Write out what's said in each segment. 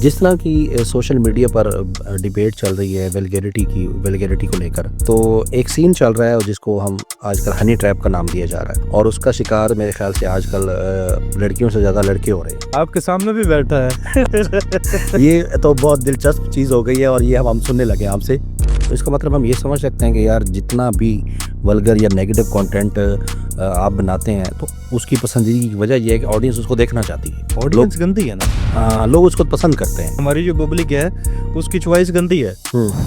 जिस तरह की सोशल मीडिया पर डिबेट चल रही है वल्गैरिटी को लेकर, तो एक सीन चल रहा है जिसको हम आजकल हनी ट्रैप का नाम दिया जा रहा है और उसका शिकार मेरे ख्याल से आजकल लड़कियों से ज़्यादा लड़के हो रहे हैं। आपके सामने भी बैठा है। ये तो बहुत दिलचस्प चीज़ हो गई है और ये हम सुनने लगे आपसे। तो इसका मतलब हम ये समझ सकते हैं कि यार जितना भी वल्गर या नेगेटिव कंटेंट आप बनाते हैं तो उसकी पसंदीदा की वजह यह है कि ऑडियंस उसको देखना चाहती है। ऑडियंस गंदी है ना, लोग उसको पसंद करते हैं। हमारी जो पब्लिक है उसकी चॉइस गंदी है।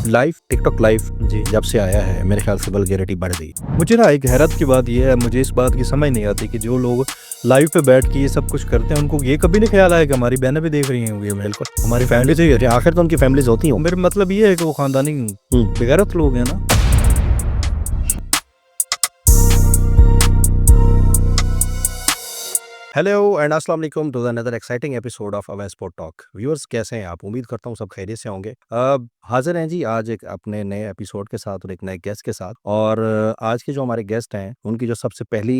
लाइव टिकटॉक लाइव जी, जब से आया है मेरे ख्याल से वल्गैरिटी बढ़ गई। मुझे ना एक हैरत की बात यह है, मुझे इस बात की समझ नहीं आती कि जो लोग लाइव पे बैठ के ये सब कुछ करते हैं उनको ये कभी नहीं ख्याल आया कि हमारी बहनें भी देख रही होंगी। बिल्कुल, हमारी फैमिली से ही आखिर तो उनकी फैमिलीज होती हैं। मेरा मतलब ये है कि वो खानदानी बेगैरत लोग हैं ना। हेलो एंड अस्सलाम वालेकुम to another exciting episode of our sport talk. Viewers कैसे हैं आप? उम्मीद करता हूँ सब खैरियत से होंगे। हाजिर हैं जी आज एक अपने नए एपिसोड के साथ और एक नए गेस्ट के साथ। और आज के जो हमारे गेस्ट हैं उनकी जो सबसे पहली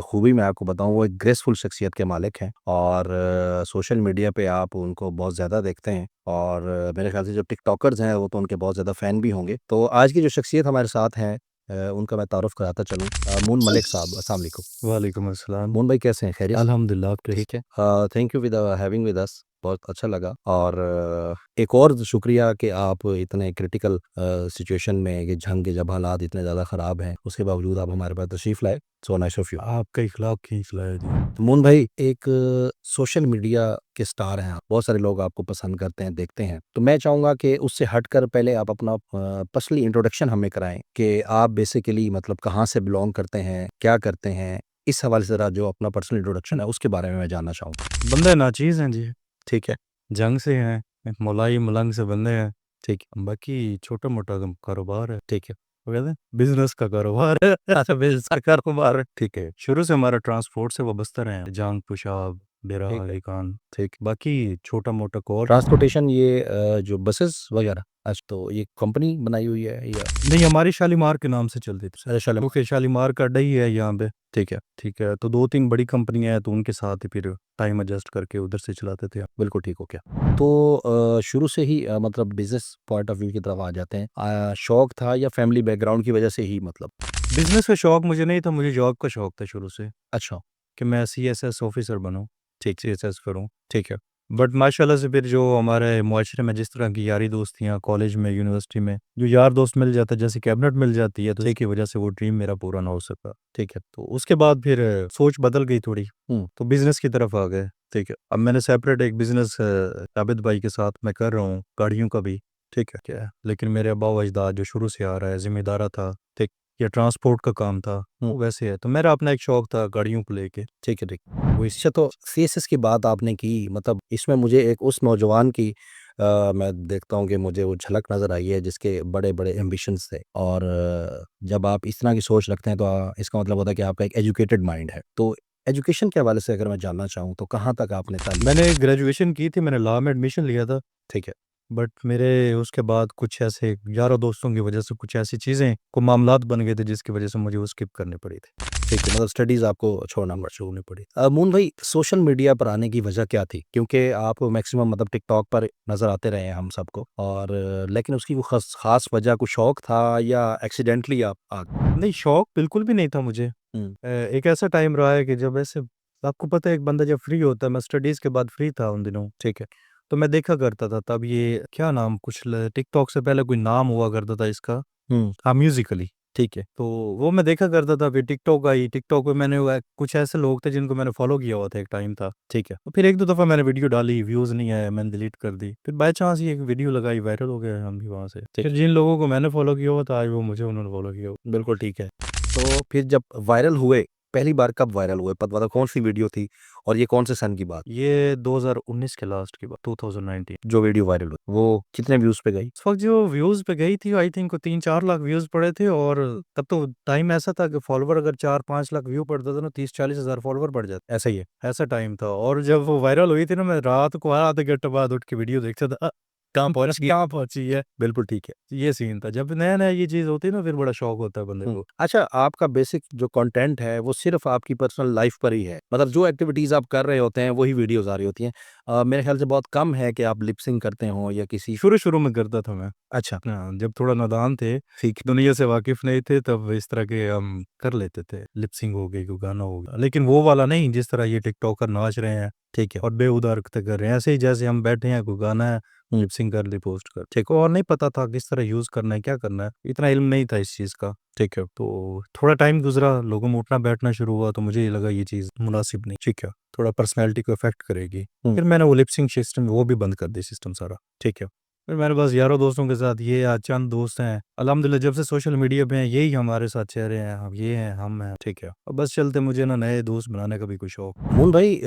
खूबी मैं आपको बताऊं वो एक ग्रेसफुल शख्सियत के मालिक हैं और सोशल मीडिया पे आप उनको बहुत ज़्यादा देखते हैं और मेरे ख्याल से जो टिकटॉकर्स हैं वो तो उनके बहुत ज़्यादा फ़ैन भी होंगे। तो आज की जो शख्सियत हमारे साथ हैं उनका मैं तारुफ कराता चलूँ। मून मलिक साहब, अस्सलाम वालेकुम। वालेकुम अस्सलाम। मून भाई कैसे हैं? खैरियत? अल्हम्दुलिल्लाह। ठीक है। Thank you with having with us. बहुत अच्छा लगा और एक और शुक्रिया कि आप इतने क्रिटिकल सिचुएशन में ये जंग के जब हालात इतने ज़्यादा ख़राब हैं उसके बावजूद आप हमारे पास तशरीफ़ लाए। So nice of you. आपका इखलाक खींच लाया जी। तो मून भाई एक सोशल मीडिया के स्टार हैं आप, बहुत सारे लोग आपको पसंद करते हैं, देखते हैं। तो मैं चाहूँगा कि उससे हटकर पहले आप अपना पर्सनली इंट्रोडक्शन हमें कराएं कि आप बेसिकली मतलब कहाँ से बिलोंग करते हैं, क्या करते हैं। इस हवाले से ज़रा जो अपना पर्सनल इंट्रोडक्शन है उसके बारे में मैं जानना चाहूँगा। बंदे नाचीज़ हैं जी, ठीक है। जंग से हैं, मुलाई मलंग से बंदे हैं। ठीक है। बाकी छोटा-मोटा कारोबार है। ठीक है। वो कहते हैं बिज़नेस का कारोबार है। अच्छा, बिज़नेस का कारोबार है। ठीक है। शुरू से हमारा ट्रांसपोर्ट से वाबस्ता रहे हैं, जांग, पेशाब, डेरा ठीक है। गाजी खान। ठीक। बाकी छोटा-मोटा कोर ट्रांसपोर्टेशन ये जो बसेस वगैरह, अच्छा तो ये कंपनी बनाई हुई है या? नहीं, हमारी शालीमार के नाम से चलती थी। अच्छा, शालीमार। क्योंकि शालीमार का अड्डा ही है यहाँ पे। ठीक है। ठीक है, तो 2-3 बड़ी कंपनियाँ हैं तो उनके साथ ही फिर टाइम एडजस्ट करके उधर से चलाते थे। बिल्कुल ठीक हो गया। तो शुरू से ही मतलब बिज़नेस पॉइंट ऑफ व्यू की तरफ आ जाते हैं। शौक था या फैमिली बैकग्राउंड की वजह से ही मतलब? बिज़नेस का शौक मुझे नहीं था, मुझे जॉब का शौक था शुरू से अच्छा। कि मैं सीएसएस ऑफ़िसर बनूँ, ठीक। सीएसएस करूँ। ठीक है। बट माशाल्लाह से फिर जो हमारे मुआशरे में जिस तरह की यारी दोस्तियाँ कॉलेज में, यूनिवर्सिटी में जो यार दोस्त मिल जाता है, जैसे कैबिनेट मिल जाती है, तो ठीक। इसकी वजह से वो ड्रीम मेरा पूरा ना हो सका। ठीक है। तो उसके बाद फिर सोच बदल गई थोड़ी, हुँ। तो बिज़नेस की तरफ आ गए। ठीक है। अब मैंने सेपरेट एक बिज़नेस आबिद भाई के साथ मैं कर रहा हूँ, गाड़ियों का भी। ठीक है। क्या है, लेकिन मेरे आबा व अजदाद जो शुरू से आ रहा है, ज़िम्मेदारा था, ठीक। या ट्रांसपोर्ट का काम था, हुँ। वो वैसे है। तो मेरा अपना एक शौक था गाड़ियों को लेके। ठीक है। ठीक। वो इस अच्छा, तो सीएसएस की बात आपने की, मतलब इसमें मुझे एक उस नौजवान की मैं देखता हूँ कि मुझे वो झलक नज़र आई है जिसके बड़े-बड़े एम्बिशंस थे और जब आप इस तरह की सोच रखते हैं तो इसका मतलब होता है कि आपका एक एजुकेटेड माइंड है। तो एजुकेशन के हवाले से अगर मैं जानना चाहूँ तो कहाँ तक आपने तालीम? मैंने ग्रेजुएशन की थी, मैंने लॉ में एडमिशन लिया था। ठीक है। बट मेरे उसके बाद कुछ ऐसे यारों दोस्तों की वजह से कुछ ऐसी चीज़ें को मामलात बन गए थे जिसकी वजह से मुझे वो स्किप करनी पड़ी थी। ठीक है, मतलब स्टडीज़ आपको छोड़नी पड़ी। मून भाई सोशल मीडिया पर आने की वजह क्या थी? क्योंकि आप मैक्सिमम मतलब टिकटॉक पर नज़र आते रहे हैं हम सबको और लेकिन उसकी वो ख़ास वजह कोई शौक था या एक्सीडेंटली आप आ गए? नहीं, शौक बिल्कुल भी नहीं था मुझे। हुँ। एक ऐसा टाइम रहा है कि जब ऐसे आपको पता है एक बंदा जब फ्री होता है, मैं स्टडीज़ के बाद फ्री था उन दिनों, ठीक है। तो मैं देखा करता था तब ये क्या नाम कुछ ल टिकटॉक से पहले कोई नाम हुआ करता था इसका। हुँ। हाँ, म्यूज़िकली। ठीक है। तो वो मैं देखा करता था, फिर टिकटॉक आई, टिकटॉक पे मैंने वो कुछ ऐसे लोग थे जिनको मैंने फ़ॉलो किया हुआ था, एक टाइम था। ठीक है। तो फिर 1-2 दफ़ा मैंने वीडियो डाली, व्यूज़ नहीं आए, मैंने डिलीट कर दी। फिर बाय चांस ही एक वीडियो लगाई, वायरल हो गए हम भी वहाँ से। ठीक। फिर जिन लोगों को मैंने फ़ॉलो किया हुआ था, आज वो मुझे उन्होंने फ़ॉलो किया हुआ। बिल्कुल ठीक है। तो फिर जब वायरल हुए, पहली बार कब वायरल हुए? मतलब कौन-सी वीडियो थी और ये कौन से सन की बात? ये 2019 के लास्ट की बात, 2019। जो वीडियो वायरल हुई, वो कितने व्यूज़ पे गई? उस वक़्त जो व्यूज़ पे गई थी आई थिंक 3-4 लाख व्यूज़ पड़े थे और तब तो टाइम ऐसा था कि फॉलोवर अगर 4-5 लाख व्यू पड़ता था ना, 30-40 हज़ार फॉलोवर बढ़ जाते। ऐसा ही है। ऐसा टाइम था और जब वो वायरल हुई थी ना, मैं रात को आधे घंटे बाद उठ के वीडियो देखता था। कहाँ पहुँची है। बिल्कुल ठीक है। ये सीन था। जब नया-नया ये चीज़ होती है ना, फिर बड़ा शौक होता है बंदे को। अच्छा, आपका बेसिक जो कंटेंट है वो सिर्फ़ आपकी पर्सनल लाइफ़ पर ही है? मतलब जो एक्टिविटीज़ आप कर रहे होते हैं वही वीडियोज़ आ रही होती हैं। मेरे ख़्याल से बहुत कम है कि आप लिप सिंक करते हों या किसी। शुरू-शुरू में करता था मैं। अच्छा, हाँ, जब थोड़ा नादान थे, ठीक। दुनिया से वाकिफ़ नहीं थे, तब इस तरह के हम कर लेते थे। लिप सिंक हो गई, कोई गाना हो गया। लेकिन वो वाला नहीं जिस तरह ये टिकटॉकर नाच रहे हैं ठीक है। और बेहुदा हरकतें कर रहे हैं। ऐसे ही जैसे हम बैठे हैं, कोई गाना है, हुँ, लिप सिंक कर ली, पोस्ट कर। ठीक, और नहीं पता था किस तरह यूज़ करना है, क्या करना है। इतना इल्म नहीं था इस चीज़ का। ठीक है। तो थोड़ा टाइम गुज़रा, लोगों में उठना-बैठना शुरू हुआ, तो मुझे ये लगा ये चीज़ मुनासिब नहीं, ठीक है। थोड़ा पर्सनैलिटी को इफ़ेक्ट करेगी। हुँ, फिर मैंने वो लिप सिंक सिस्टम वो भी बंद कर दी सिस्टम सारा। ठीक है। फिर मेरे पास यारों दोस्तों के साथ ये चंद दोस्त हैं। अल्हम्दुलिल्लाह जब से सोशल मीडिया पे हैं, यही हमारे साथ चेहरे हैं, हम ये हैं, हम हैं। ठीक है। और बस चलते मुझे ना नए दोस्त बनाने का भी कोई शौक। मून भाई,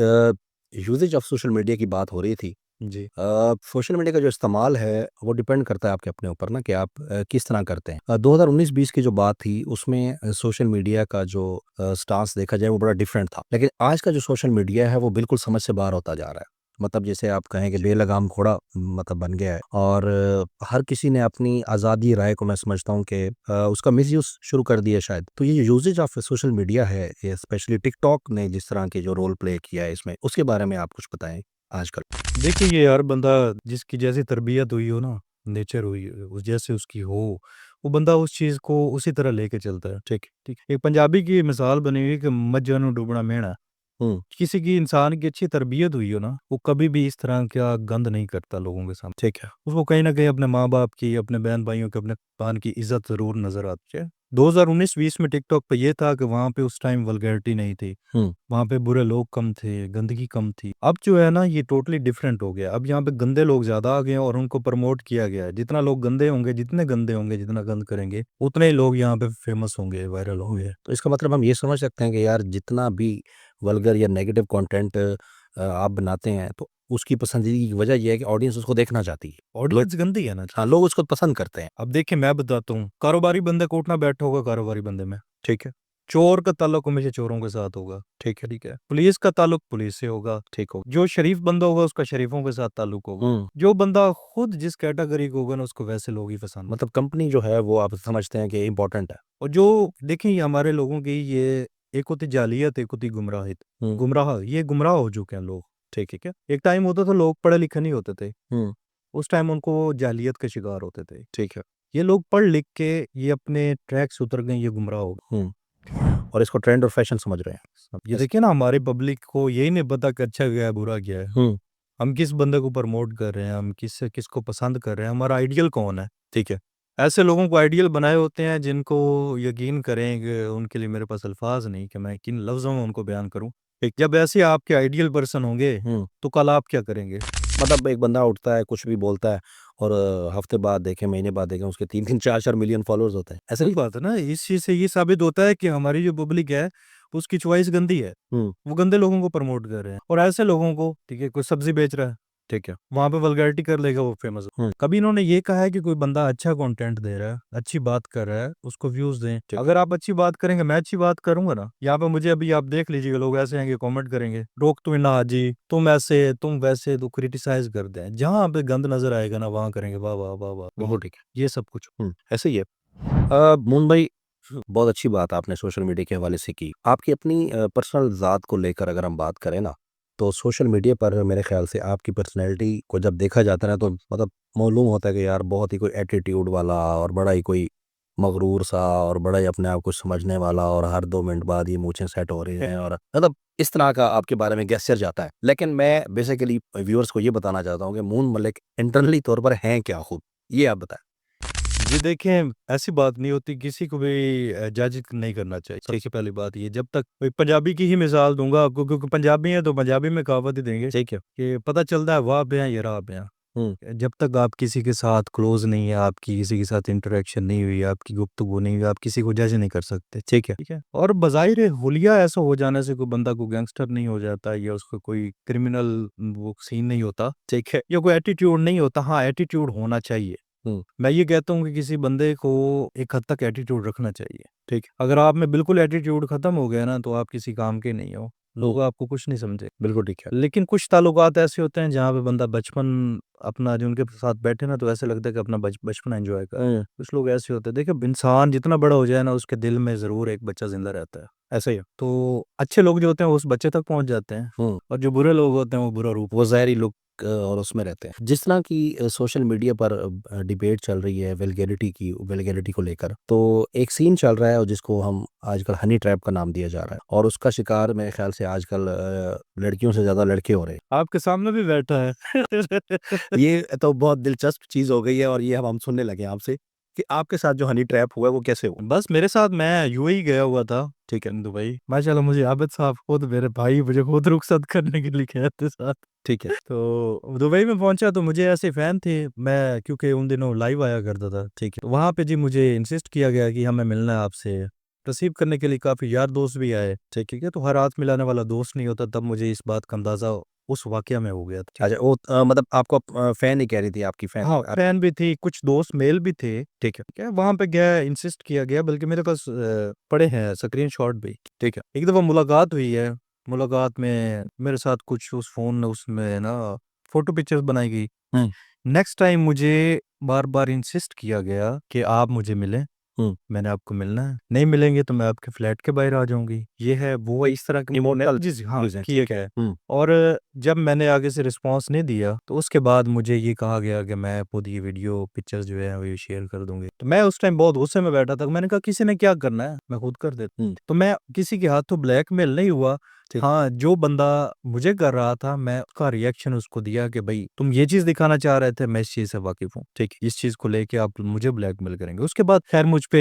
यूसेज ऑफ सोशल मीडिया की बात हो रही थी। जी। सोशल मीडिया का जो इस्तेमाल है वो डिपेंड करता है आपके अपने ऊपर ना कि आप किस तरह करते हैं। 2019-20 की जो बात थी उसमें सोशल मीडिया का जो स्टांस देखा जाए वो बड़ा डिफरेंट था। लेकिन आज का जो सोशल मीडिया है वो बिल्कुल समझ से बाहर होता जा रहा है। मतलब जैसे आप कहें कि बेलगाम घोड़ा मतलब बन गया है और हर किसी ने अपनी आज़ादी राय को मैं समझता हूँ कि उसका मिसयूज़ शुरू कर दिया शायद। तो ये यूसेज ऑफ सोशल मीडिया है, ये स्पेशली टिकटॉक ने जिस तरह के जो रोल प्ले किया है इसमें, उसके बारे में आप कुछ बताएँ आजकल? देखिए ये हर बंदा जिसकी जैसी तरबियत हुई हो ना, नेचर हुई उस जैसे उसकी हो, वो बंदा उस चीज़ को उसी तरह लेके चलता है। ठीक। ठीक। एक पंजाबी की मिसाल बनी हुई है कि मज्झां नूं डूबना मेहना। हुँ, किसी की इंसान की अच्छी तरबियत हुई हो ना, वो कभी भी इस तरह का गंद नहीं करता लोगों के सामने। ठीक है। उसको कहीं न कहीं अपने माँ-बाप की, अपने बहन-भाइयों की, अपने खानदान की इज़्ज़त ज़रूर नज़र आती है। 2019-20 में टिकटॉक पे ये था कि वहाँ पे उस टाइम वल्गैरिटी नहीं थी। हुँ, वहाँ पे बुरे लोग कम थे, गंदगी कम थी। अब जो है ना ये टोटली डिफरेंट हो गया। अब यहाँ पे गंदे लोग ज़्यादा आ गए हैं और उनको प्रमोट किया गया है। जितना लोग गंदे होंगे, जितने गंदे होंगे, जितना गंद करेंगे, उतने ही लोग यहाँ पे फेमस होंगे, वायरल होंगे। तो इसका मतलब हम ये समझ सकते हैं कि यार जितना भी वल्गर या नेगेटिव कंटेंट आप बनाते हैं तो उसकी पसंदीदा की वजह ये है कि ऑडियंस उसको देखना चाहती है। लोग। ऑडियंस गंदी है ना। हाँ, लोग उसको पसंद करते हैं। अब देखिए मैं बताता हूँ, कारोबारी बंदा को उठना बैठा होगा कारोबारी बंदे में। ठीक है, चोर का ताल्लुक हमेशा चोरों के साथ होगा। ठीक है, ठीक है। पुलिस का ताल्लुक पुलिस से होगा। ठीक हो। जो शरीफ बंदा होगा उसका शरीफों के साथ ताल्लुक होगा। हुँ, जो बंदा खुद जिस कैटेगरी का होगा ना उसको वैसे लोग ही पसंद। मतलब कंपनी जो है वो आप समझते हैं कि इम्पोर्टेंट है। और जो देखिए ये हमारे लोगों की ये एक होती जालियत, एक होती गुमराहित। हुँ, ये गुमराह हो चुके हैं लोग। ठीक। ठीक है। एक टाइम होता था लोग पढ़े लिखे नहीं होते थे। हुँ, उस टाइम उनको वो जालियत के शिकार होते थे। ठीक है। ये लोग पढ़ लिख के ये अपने ट्रैक से उतर गए, ये गुमराह हो गए। हुँ, और इसको ट्रेंड और फैशन समझ रहे हैं। अब ये ऐस देखिए ना हमारी पब्लिक को यही नहीं पता कि अच्छा क्या है, बुरा क्या है। हुँ, हम किस बंदे को प्रमोट कर रहे हैं, हम किसको पसंद कर रहे हैं, हमारा आइडियल कौन है। ठीक है। ऐसे लोगों को आइडियल बनाए होते हैं जिनको यकीन करें कि उनके लिए मेरे पास अल्फाज नहीं कि मैं किन लफ्ज़ों में उनको बयान करूं। ठीक। जब ऐसे आपके आइडियल पर्सन होंगे हुँ, तो कल आप क्या करेंगे। मतलब एक बंदा उठता है, कुछ भी बोलता है और हफ्ते बाद देखें, महीने बाद देखें उसके 3-3 4-4 मिलियन फॉलोअर्स होते हैं। ऐसा सही नहीं? बात है ना, इस चीज़ से ये साबित होता है कि हमारी जो पब्लिक है उसकी चॉइस गंदी है। हुँ, वो गंदे लोगों को प्रमोट कर रहे हैं और ऐसे लोगों को, ठीक है, कोई सब्जी बेच रहा है, ठीक है। वहाँ पे वल्गैरिटी कर लेगा, वो फेमस। हुँ, कभी इन्होंने ये कहा है कि कोई बंदा अच्छा कंटेंट दे रहा है, अच्छी बात कर रहा है, उसको व्यूज़ दें। ठीक। अगर आप अच्छी बात करेंगे, मैं अच्छी बात करूँगा ना, यहाँ पे मुझे अभी आप देख लीजिएगा लोग ऐसे हैं कि कमेंट करेंगे, रोक तू इन्ना हाजी, तुम ऐसे, तुम वैसे, तो क्रिटिसाइज़ कर दें। जहाँ पे गंद नज़र आएगा ना वहाँ करेंगे वाह, वाह, वाह, वाह, वाह। बिल्कुल ठीक है। ये सब कुछ। ऐसे ही है। मोहन भाई, बहुत अच्छी बात आपने सोशल मीडिया के हवाले से की। आपकी अपनी पर्सनल ज़ात को लेकर अगर हम बात करें ना, तो सोशल मीडिया पर मेरे ख़्याल से आपकी पर्सनैलिटी को जब देखा जाता है ना, तो मतलब मालूम होता है कि यार बहुत ही कोई एटीट्यूड वाला और बड़ा ही कोई मग़रूर सा और बड़ा ही अपने आप को समझने वाला और हर 2 मिनट बाद ये मूंछें सेट हो रही हैं और मतलब इस तरह का आपके बारे में गेस्चर जाता है। लेकिन मैं बेसिकली व्यूअर्स को ये बताना चाहता हूँ कि मून मलिक इंटरनली तौर पर हैं क्या खुद? ये आप बताएँ। जी देखें, ऐसी बात नहीं होती, किसी को भी जज नहीं करना चाहिए। ठीक। सबसे पहली बात ये, जब तक कोई पंजाबी की ही मिसाल दूँगा आपको, क्योंकि पंजाबी हैं तो पंजाबी में कहावत ही देंगे ठीक है। कि पता चलता है वाह पे हैं ये राह पे हैं। हुँ, जब तक आप किसी के साथ क्लोज़ नहीं है, आपकी किसी के साथ इंटरेक्शन नहीं हुई, आपकी गुफ्तगू नहीं हुई, आप किसी को जज नहीं कर सकते। ठीक है। ठीक है? और बज़ाहिर हुलिया ऐसा हो जाने से कोई बंदा कोई गैंगस्टर नहीं हो जाता या उसका कोई क्रिमिनल वो सीन नहीं होता, ठीक है। या कोई एटीट्यूड नहीं होता। हाँ, एटीट्यूड होना चाहिए। हुँ, मैं ये कहता हूँ कि किसी बंदे को एक हद तक एटीट्यूड रखना चाहिए। ठीक है। अगर आप में बिल्कुल एटीट्यूड खत्म हो गया ना तो आप किसी काम के नहीं हो। हुँ, लोग आपको कुछ नहीं समझे। बिल्कुल ठीक है। लेकिन कुछ ताल्लुकात ऐसे होते हैं जहाँ पे बंदा बचपन अपना जो उनके साथ बैठे ना तो ऐसे लगता है कि अपना बचपन एंजॉय कर। कुछ लोग ऐसे होते हैं, देखिए इंसान जितना बड़ा हो जाए ना उसके दिल में ज़रूर एक बच्चा ज़िंदा रहता है। ऐसे ही। तो अच्छे लोग जो होते हैं वो उस बच्चे तक पहुँच जाते हैं हुँ। और जो बुरे लोग होते हैं वो बुरा रूप वो ज़ाहिरी लुक और उसमें रहते हैं। जिस तरह की सोशल मीडिया पर डिबेट चल रही है वल्गैरिटी को लेकर, तो एक सीन चल रहा है और जिसको हम आजकल हनी ट्रैप का नाम दिया जा रहा है और उसका शिकार मेरे ख़्याल से आजकल लड़कियों से ज़्यादा लड़के हो रहे हैं। आपके सामने भी बैठा है। ये तो बहुत दिलचस्प चीज़ हो गई है और ये अब हम सुनने लगे हैं आपसे कि आपके साथ जो हनी ट्रैप हुआ है वो कैसे हुआ? बस मेरे साथ मैं यूएई गया हुआ था, ठीक है, दुबई। माशाल्लाह मुझे आबिद साहब खुद मेरे भाई मुझे खुद रुखसत करने के लिए गए थे साथ। ठीक है। तो दुबई में पहुँचा तो मुझे ऐसे फ़ैन थे, मैं क्योंकि उन दिनों लाइव आया करता था, ठीक है। तो वहाँ पे जी मुझे इंसिस्ट किया गया कि हमें मिलना है आपसे। रिसीव करने के लिए काफ़ी यार दोस्त भी आए, ठीक है। तो हर हाथ मिलाने वाला दोस्त नहीं होता, तब मुझे इस बात का अंदाज़ा उस वाक़या में हो गया था। अच्छा वो मतलब आपको फ़ैन ही कह रही थी आपकी फ़ैन हाँ, आप फ़ैन भी थी, कुछ दोस्त मेल भी थे, ठीक है, ठीक है। वहाँ पे गया, इंसिस्ट किया गया, बल्कि मेरे पास पड़े हैं स्क्रीनशॉट भी। ठीक है। एक दफ़ा मुलाकात हुई है, मुलाकात में मेरे साथ कुछ उस फ़ोन उसमें ना फ़ोटो पिक्चर्स बनाई गई। हुँ, नेक्स्ट टाइम मुझे बार-बार इंसिस्ट किया गया कि आप मुझे मिलें, हुँ। मैंने आपको मिलना है। नहीं मिलेंगे तो मैं आपके फ्लैट के बाहर आ जाऊँगी। ये है, वो है, इस तरह के इमोशनल मैसेजेस हाँ, चीज़ है, किए ठीक है। गए। हुँ, और जब मैंने आगे से रिस्पॉन्स नहीं दिया, तो उसके बाद मुझे ये कहा गया कि मैं खुद ये वीडियो पिक्चर्स जो है वो ये शेयर कर दूँगी। तो मैं उस टाइम बहुत गुस्से में बैठा था। मैंने कहा किसी ने क्या करना है, मैं खुद कर देता हूँ। हुँ, तो मैं किसी के हाथों ब्लैकमेल नहीं हुआ। ठीक। हाँ, जो बंदा मुझे कर रहा था, मैं उसका रिएक्शन उसको दिया कि भई तुम ये चीज़ दिखाना चाह रहे थे, मैं इस चीज़ से वाकिफ़ हूँ। ठीक है, इस चीज़ को लेके आप मुझे ब्लैकमेल करेंगे। उसके बाद ख़ैर मुझ पे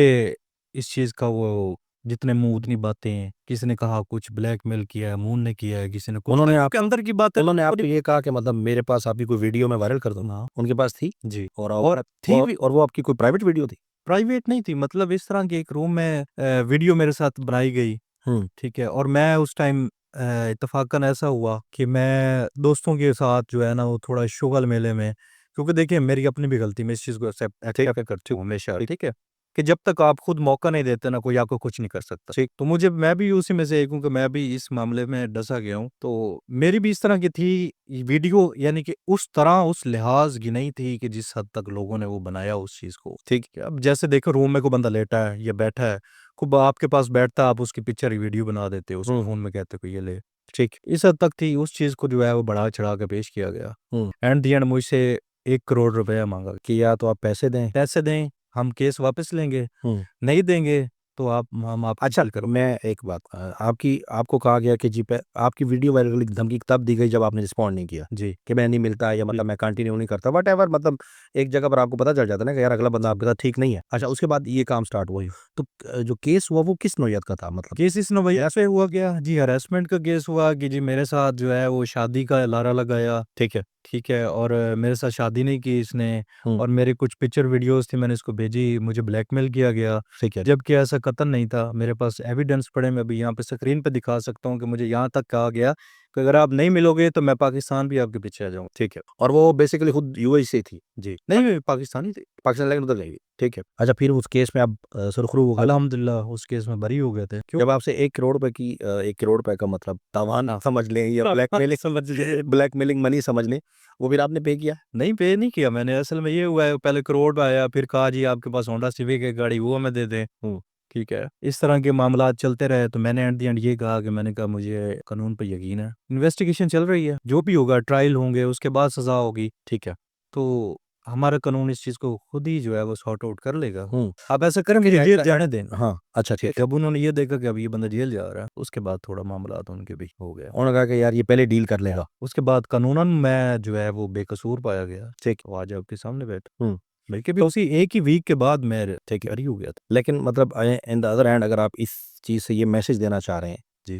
इस चीज़ का वो जितने मुँह उतनी बातें, किसी ने कहा कुछ ब्लैकमेल किया है, मून ने किया है, किसी ने कुछ उन्होंने आप के अंदर की बातें उन्होंने आपको पूरी ये कहा कि मतलब मेरे पास आपकी कोई वीडियो मैं वायरल कर दूँ? हाँ, उनके पास थी? जी। और और थी भी, और वो आपकी कोई प्राइवेट वीडियो थी? प्राइवेट नहीं थी, मतलब इस तरह के एक रूम में वीडियो मेरे साथ बनाई गई, हुँ, ठीक है? और मैं उस टाइम इत्तफ़ाक़न ऐसा हुआ कि मैं दोस्तों के साथ जो है ना वो थोड़ा शुगल मेले में, क्योंकि देखिए मेरी अपनी भी गलती, मैं इस चीज़ को ठीक एक्सेप्ट है, करता ठीक, हूँ हमेशा, ठीक, ठीक है? कि जब तक आप खुद मौका नहीं देते ना कोई आपको कुछ नहीं कर सकता। ठीक। तो मैं भी उसी में से एक हूँ कि मैं भी इस मामले में डँसा गया हूँ। तो मेरी भी इस तरह की थी ये वीडियो, यानी कि उस तरह उस लिहाज़ की नहीं थी कि जिस हद तक लोगों ने वो बनाया उस चीज़ को। ठीक। अब जैसे देखो रूम में कोई बंदा लेटा है या बैठा है, खूब आपके पास बैठता है, आप उसकी पिक्चर वीडियो बना देते हो, उसको हुँ, फ़ोन में कहते हो कि ये ले। ठीक। इस हद तक थी, उस चीज़ को जो है वो बढ़ा-चढ़ा के पेश किया गया। हुँ, एट द एंड मुझसे 1 करोड़ रुपया माँगा। कि या तो आप पैसे दें पैसे दें, हम केस वापस लेंगे, हुँ। नहीं देंगे तो हम आपकी अच्छा, जेल करो। मैं एक बात आपकी आपको कहा गया कि जी पे आपकी वीडियो वायरल की धमकी तब दी गई जब आपने रिस्पॉन्ड नहीं किया, जी, कि मैं नहीं मिलता या मतलब मैं कंटिन्यू नहीं करता, व्हाटएवर मतलब एक जगह पर आपको पता चल जाता है ना कि यार अगला बंदा आपके साथ ठीक नहीं है। अच्छा उसके बाद ये काम स्टार्ट हुआ। तो जो केस हुआ वो किस नौइयत का था मतलब? केस इसमें भई ऐसे हुआ क्या जी, हैरेसमेंट का केस हुआ कि जी मेरे साथ जो है वो शादी का लारा लगाया, ठीक है। ठीक है? और मेरे साथ शादी नहीं की इसने, हुँ, और मेरी कुछ पिक्चर वीडियोज़ थी मैंने इसको भेजी, मुझे ब्लैकमेल किया गया। ठीक है। जबकि ऐसा कतई नहीं था, मेरे पास एविडेंस पड़े, मैं अभी यहाँ पे स्क्रीन पे दिखा सकता हूँ कि मुझे यहाँ तक कहा गया कि अगर आप नहीं मिलोगे तो मैं पाकिस्तान भी आपके पीछे आ जाऊँगा। ठीक है। और वो बेसिकली खुद यूएई से थी? जी, नहीं पाकिस्तानी थे। पाकिस्तान लेकिन उधर गई थी। ठीक है। अच्छा फिर उस केस में आप सुरखरू हो गए। अल्हम्दुलिल्लाह उस केस में बरी हो गए थे। क्यों? जब आपसे 1 करोड़ रुपए की 1 करोड़ रुपए का मतलब तावान हाँ। समझ लें या ब्लैकमेलिंग समझ गए। ब्लैकमेलिंग मनी समझ लें, वो फिर आपने पे किया? नहीं, पे नहीं किया मैंने, असल में ये हुआ है पहले करोड़ में आया, फिर कहा जी आपके पास होंडा सिविक है गाड़ी, वो हमें दे दें। हुँ, ठीक है। इस तरह के मामलात चलते रहे तो मैंने एट द एंड ये कहा कि मैंने कहा मुझे कानून पे यकीन है। इन्वेस्टिगेशन चल रही है, जो भी होगा ट्रायल होंगे उसके बाद सज़ा होगी। ठीक है। तो हमारा कानून इस चीज़ को खुद ही जो है वो सॉर्ट आउट कर लेगा। हुँ, आप ऐसा करें फिर मुझे जेल ऐसा जाने दें। हाँ, अच्छा ठीक है। जब उन्होंने ये देखा कि अब ये बंदा जेल जा रहा है, उसके बाद थोड़ा मामलात उनके भी हो गया। उन्होंने कहा कि यार ये पहले डील कर लेगा। उसके बाद कानूनन मैं जो है वो बेकसूर पाया गया। ठीक। तो आज आपके सामने बैठा। हुँ, बल्कि भी तो उसी एक ही वीक के बाद मैं ठीक है। बरी हो गया था। लेकिन मतलब इन द अदर हैंड अगर आप इस चीज़ से ये मैसेज देना चाह रहे हैं जी।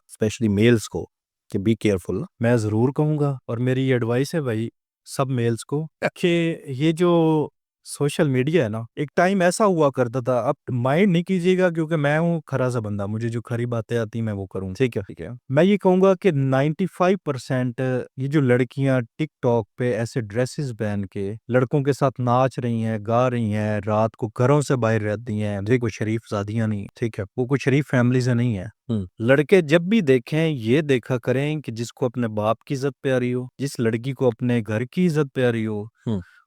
स्पेशली मेल्स को कि बी केयरफुल। मैं ज़रूर कहूँगा और मेरी ये एडवाइस है भाई सब मेल्स को कि ये जो सोशल मीडिया है ना, एक टाइम ऐसा हुआ करता था, अब माइंड नहीं कीजिएगा क्योंकि मैं हूँ खरा सा बंदा, मुझे जो खरी बातें आती हैं मैं वो करूँ, ठीक है। मैं ये कहूंगा कि 95% ये जो लड़कियां टिकटॉक पे ऐसे ड्रेसेस पहन के लड़कों के साथ नाच रही हैं, गा रही हैं, रात को घरों से बाहर रहती हैं, वो कोई शरीफ शादियां नहीं, ठीक है, वो कोई शरीफ फैमिली से नहीं है। लड़के जब भी देखें ये देखा करें कि जिसको अपने बाप की इज्जत प्यारी हो, जिस लड़की को अपने घर की इज्जत प्यारी हो,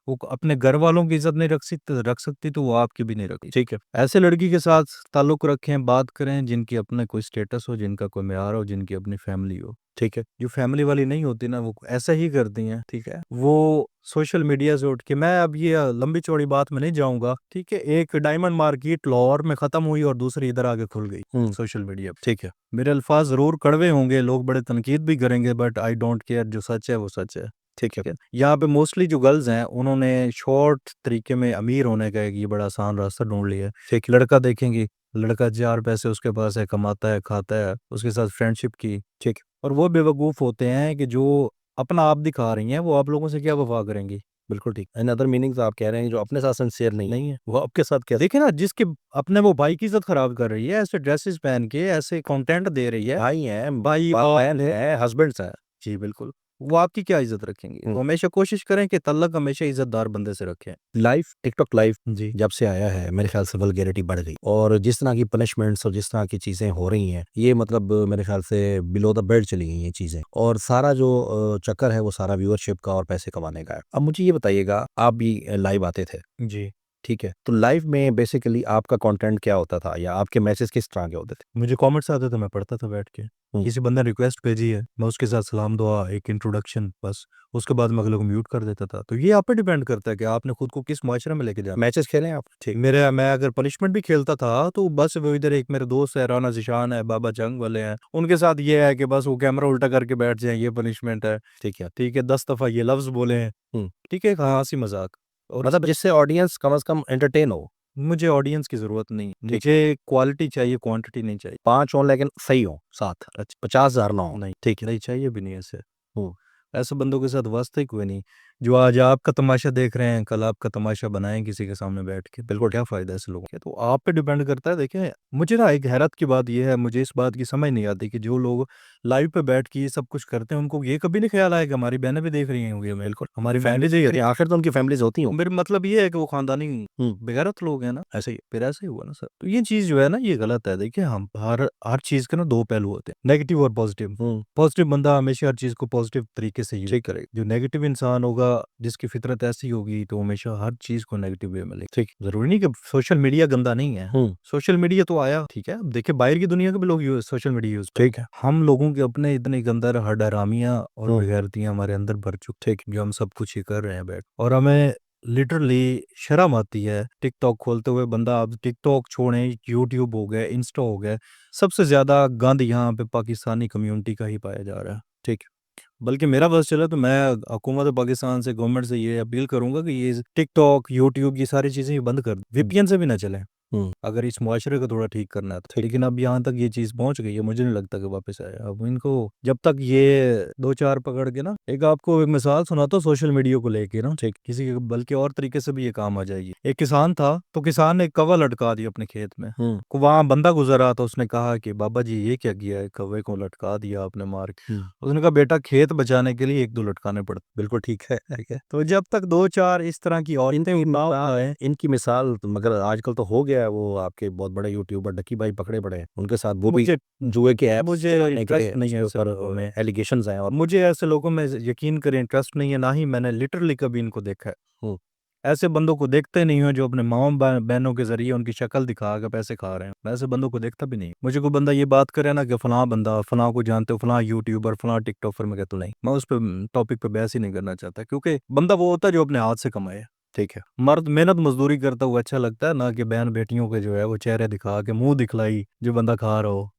वो अपने घर वालों की इज्जत नहीं रख सकती तो वो आपकी भी नहीं रखती, ठीक है। ऐसे लड़की के साथ ताल्लुक रखें, बात करें जिनकी अपने कोई स्टेटस हो, जिनका कोई म्यार हो, जिनकी अपनी फैमिली हो, ठीक है। जो फैमिली वाली नहीं होती ना वो ऐसा ही करती हैं, ठीक है। वो सोशल मीडिया से उठ के, मैं अब ये लंबी चौड़ी बात में नहीं जाऊंगा, ठीक है, एक डायमंड मार्केट लाहौर में खत्म हुई और दूसरी इधर आके खुल गई सोशल मीडिया पे, ठीक है। मेरे अल्फाज जरूर कड़वे होंगे, लोग बड़े तनकीद भी करेंगे, बट आई डोंट केयर, जो सच है वो सच है, ठीक है। यहाँ पे मोस्टली जो गर्ल्स हैं उन्होंने शॉर्ट तरीके में अमीर होने का एक ये बड़ा आसान रास्ता ढूंढ लिया है। एक लड़का देखेंगे, लड़का 4 पैसे उसके पास है, कमाता है, खाता है, उसके साथ फ्रेंडशिप की, ठीक। और वो बेवकूफ़ होते हैं कि जो अपना आप दिखा रही हैं वो आप लोगों से क्या वफा करेंगी। बिल्कुल ठीक। इन अदर मीनिंग्स आप कह रहे हैं जो अपने साथ सिंसियर नहीं है वो आपके साथ क्या देखिए ना, जिसके अपने वो भाई की इज्जत खराब कर रही है, ऐसे ड्रेसेस पहन के ऐसे कंटेंट दे रही है, भाई हैं, भाई बहन है, हस्बैंड्स हैं। जी बिल्कुल, वो आपकी क्या इज्जत रखेंगे। तो हमेशा कोशिश करें कि तल्लक हमेशा इज्जतदार बंदे से रखें। लाइफ टिकटॉक लाइफ जी जब से आया है मेरे ख्याल से वल्गैरिटी बढ़ गई और जिस तरह की पनिशमेंट्स और जिस तरह की चीज़ें हो रही हैं ये मतलब मेरे ख्याल से बिलो द बेल्ट चली गई ये चीज़ें और सारा जो चक्कर है वो सारा व्यूअरशिप का और पैसे कमाने का है। अब मुझे ये बताइएगा आप भी लाइव आते थे, जी, ठीक है, तो लाइव में बेसिकली आपका कंटेंट क्या होता था या आपके मैसेज किस तरह के होते थे? मुझे कमेंट्स आते थे, मैं पढ़ता था बैठ के। हम्म, किसी बंदे ने रिक्वेस्ट भेजी है, मैं उसके साथ सलाम दुआ, एक इंट्रोडक्शन, बस। उसके बाद मैं अगले को म्यूट कर देता था। तो ये आप पे डिपेंड करता है कि आपने खुद को किस मुआशरे में लेके जाना। मैचेस खेले आप? ठीक, मैं अगर पनिशमेंट भी खेलता था तो बस वो इधर एक मेरे दोस्त है, राना ज़िशान है, बाबा जंग वाले हैं, उनके साथ ये है कि बस वो कैमरा उल्टा करके बैठ जाएँ, ये पनिशमेंट है। ठीक है, 10 दफ़ा ये लफ्ज़ बोले हैं, हम्म, ठीक है, एक हँसी मज़ाक। और मतलब जिससे ऑडियंस कम से कम एंटरटेन हो। मुझे ऑडियंस की ज़रूरत नहीं, ठीक, मुझे क्वालिटी चाहिए, क्वांटिटी नहीं चाहिए। 5 हो लेकिन सही हो, 7, अच्छा, 50,000 ना हो। नहीं, ठीक है। नहीं चाहिए भी नहीं ऐसे। हम्म, ऐसे बंदों के साथ वास्ता ही कोई नहीं, जो आज आपका तमाशा देख रहे हैं, कल आपका तमाशा बनाएँ किसी के सामने बैठ के, बिल्कुल क्या फ़ायदा है ऐसे लोगों का? तो आप पे डिपेंड करता है। देखिए, मुझे ना एक हैरत की बात ये है, मुझे इस बात की समझ नहीं आती कि जो लोग लाइव पे बैठ के ये सब कुछ करते हैं, उनको ये कभी नहीं ख़्याल आया कि हमारी बहनें भी देख रही होंगी हमें, बिल्कुल। हमारी फैमिली फैमिली से आखिर तो उनकी फैमिलीज होती हो। मेरा मतलब ये है कि वो खानदानी हम्म, बेगैरत लोग हैं ना, ऐसे ही। फिर ऐसे ही हुआ ना सर। तो ये चीज़ जो है ना ये गलत है। देखिए, हम हर चीज़ के ना 2 पहलू होते हैं, नेगेटिव और पॉजिटिव। पॉजिटिव बंदा हमेशा हर चीज़ को पॉजिटिव तरीके से यूज़ ठीक, करेगा। जो नेगेटिव इंसान होगा, जिसकी फितरत ऐसी होगी, तो हमेशा हर चीज़ को नेगेटिव वे में लेगा। ठीक। ज़रूरी नहीं कि सोशल मीडिया गंदा नहीं है। सोशल मीडिया तो आया, ठीक है। अब देखिए बाहर की दुनिया के भी लोग सोशल मीडिया यूज़ करते ठीक है। हैं। हम लोगों के अपने इतने गंदर हरामियाँ और हम्म, बेगैरतियाँ हमारे अंदर भर चुकी, ठीक, जो हम सब कुछ ही कर रहे हैं बैठ, और हमें लिटरली शर्म आती है टिकटॉक खोलते हुए। बंदा अब टिकटॉक छोड़ें, यूट्यूब हो गया, इंस्टा हो गया, सबसे ज़्यादा गंद यहाँ पे पाकिस्तानी कम्युनिटी का ही पाया जा रहा है, ठीक है। बल्कि मेरा बस चले तो मैं हुकूमत पाकिस्तान से, गवर्नमेंट से ये अपील करूंगा कि ये टिकटॉक, यूट्यूब, ये सारी चीज़ें बंद कर दें, वीपीएन से भी ना चलें, अगर इस मुआशरे को थोड़ा ठीक करना है तो। ठीक। लेकिन अब यहाँ तक ये चीज़ पहुँच गई है, मुझे नहीं लगता कि वापस आए। अब इनको जब तक ये 2-4 पकड़ के ना, एक आपको एक मिसाल सुनाता हूँ सोशल मीडिया को लेके ना, ठीक, किसी के बल्कि और तरीके से भी ये काम आ जाएगी। एक किसान था, तो किसान ने एक कौवा लटका दिया अपने खेत में। वहाँ बंदा गुजर रहा था, उसने कहा कि बाबा जी ये क्या किया है, कौवे को लटका दिया आपने मार के। उसने कहा बेटा खेत बचाने के लिए 1-2 लटकाने पड़ते। बिल्कुल ठीक है, ठीक है। तो जब तक 2-4 इस तरह की और इनकी मिसाल तो मगर आजकल तो हो गया है वो आपके बहुत बड़े यूट्यूबर डक्की भाई पकड़े पड़े हैं उनके साथ वो भी मुझे जुए के ऐप मुझे इंटरेस्ट नहीं है पर सर, में एलिगेशंस हैं और मुझे ऐसे लोगों में यकीन करें इंटरेस्ट नहीं है, ना ही मैंने लिटरली कभी इनको देखा है। हम्म, ऐसे बंदों को देखते नहीं हो जो अपने माओ बहनों के जरिए उनकी शक्ल दिखा के पैसे खा रहे हैं। मैं ऐसे बंदों को देखता भी नहीं। मुझे कोई बंदा ये बात करे ना कि फलां बंदा, फलां को जानते हो, फलां यूट्यूबर, फलां टिकटॉकर, मैं कहता हूं नहीं, मैं उस पर टॉपिक पे बहस ही नहीं करना चाहता, क्योंकि बंदा वो होता है जो अपने हाथ से कमाए। ठीक है। मर्द मेहनत मजदूरी करता हुआ अच्छा लगता है, ना कि बहन बेटियों के जो है वो चेहरे दिखा के मुंह दिखलाई जो बंदा खा रहा हो।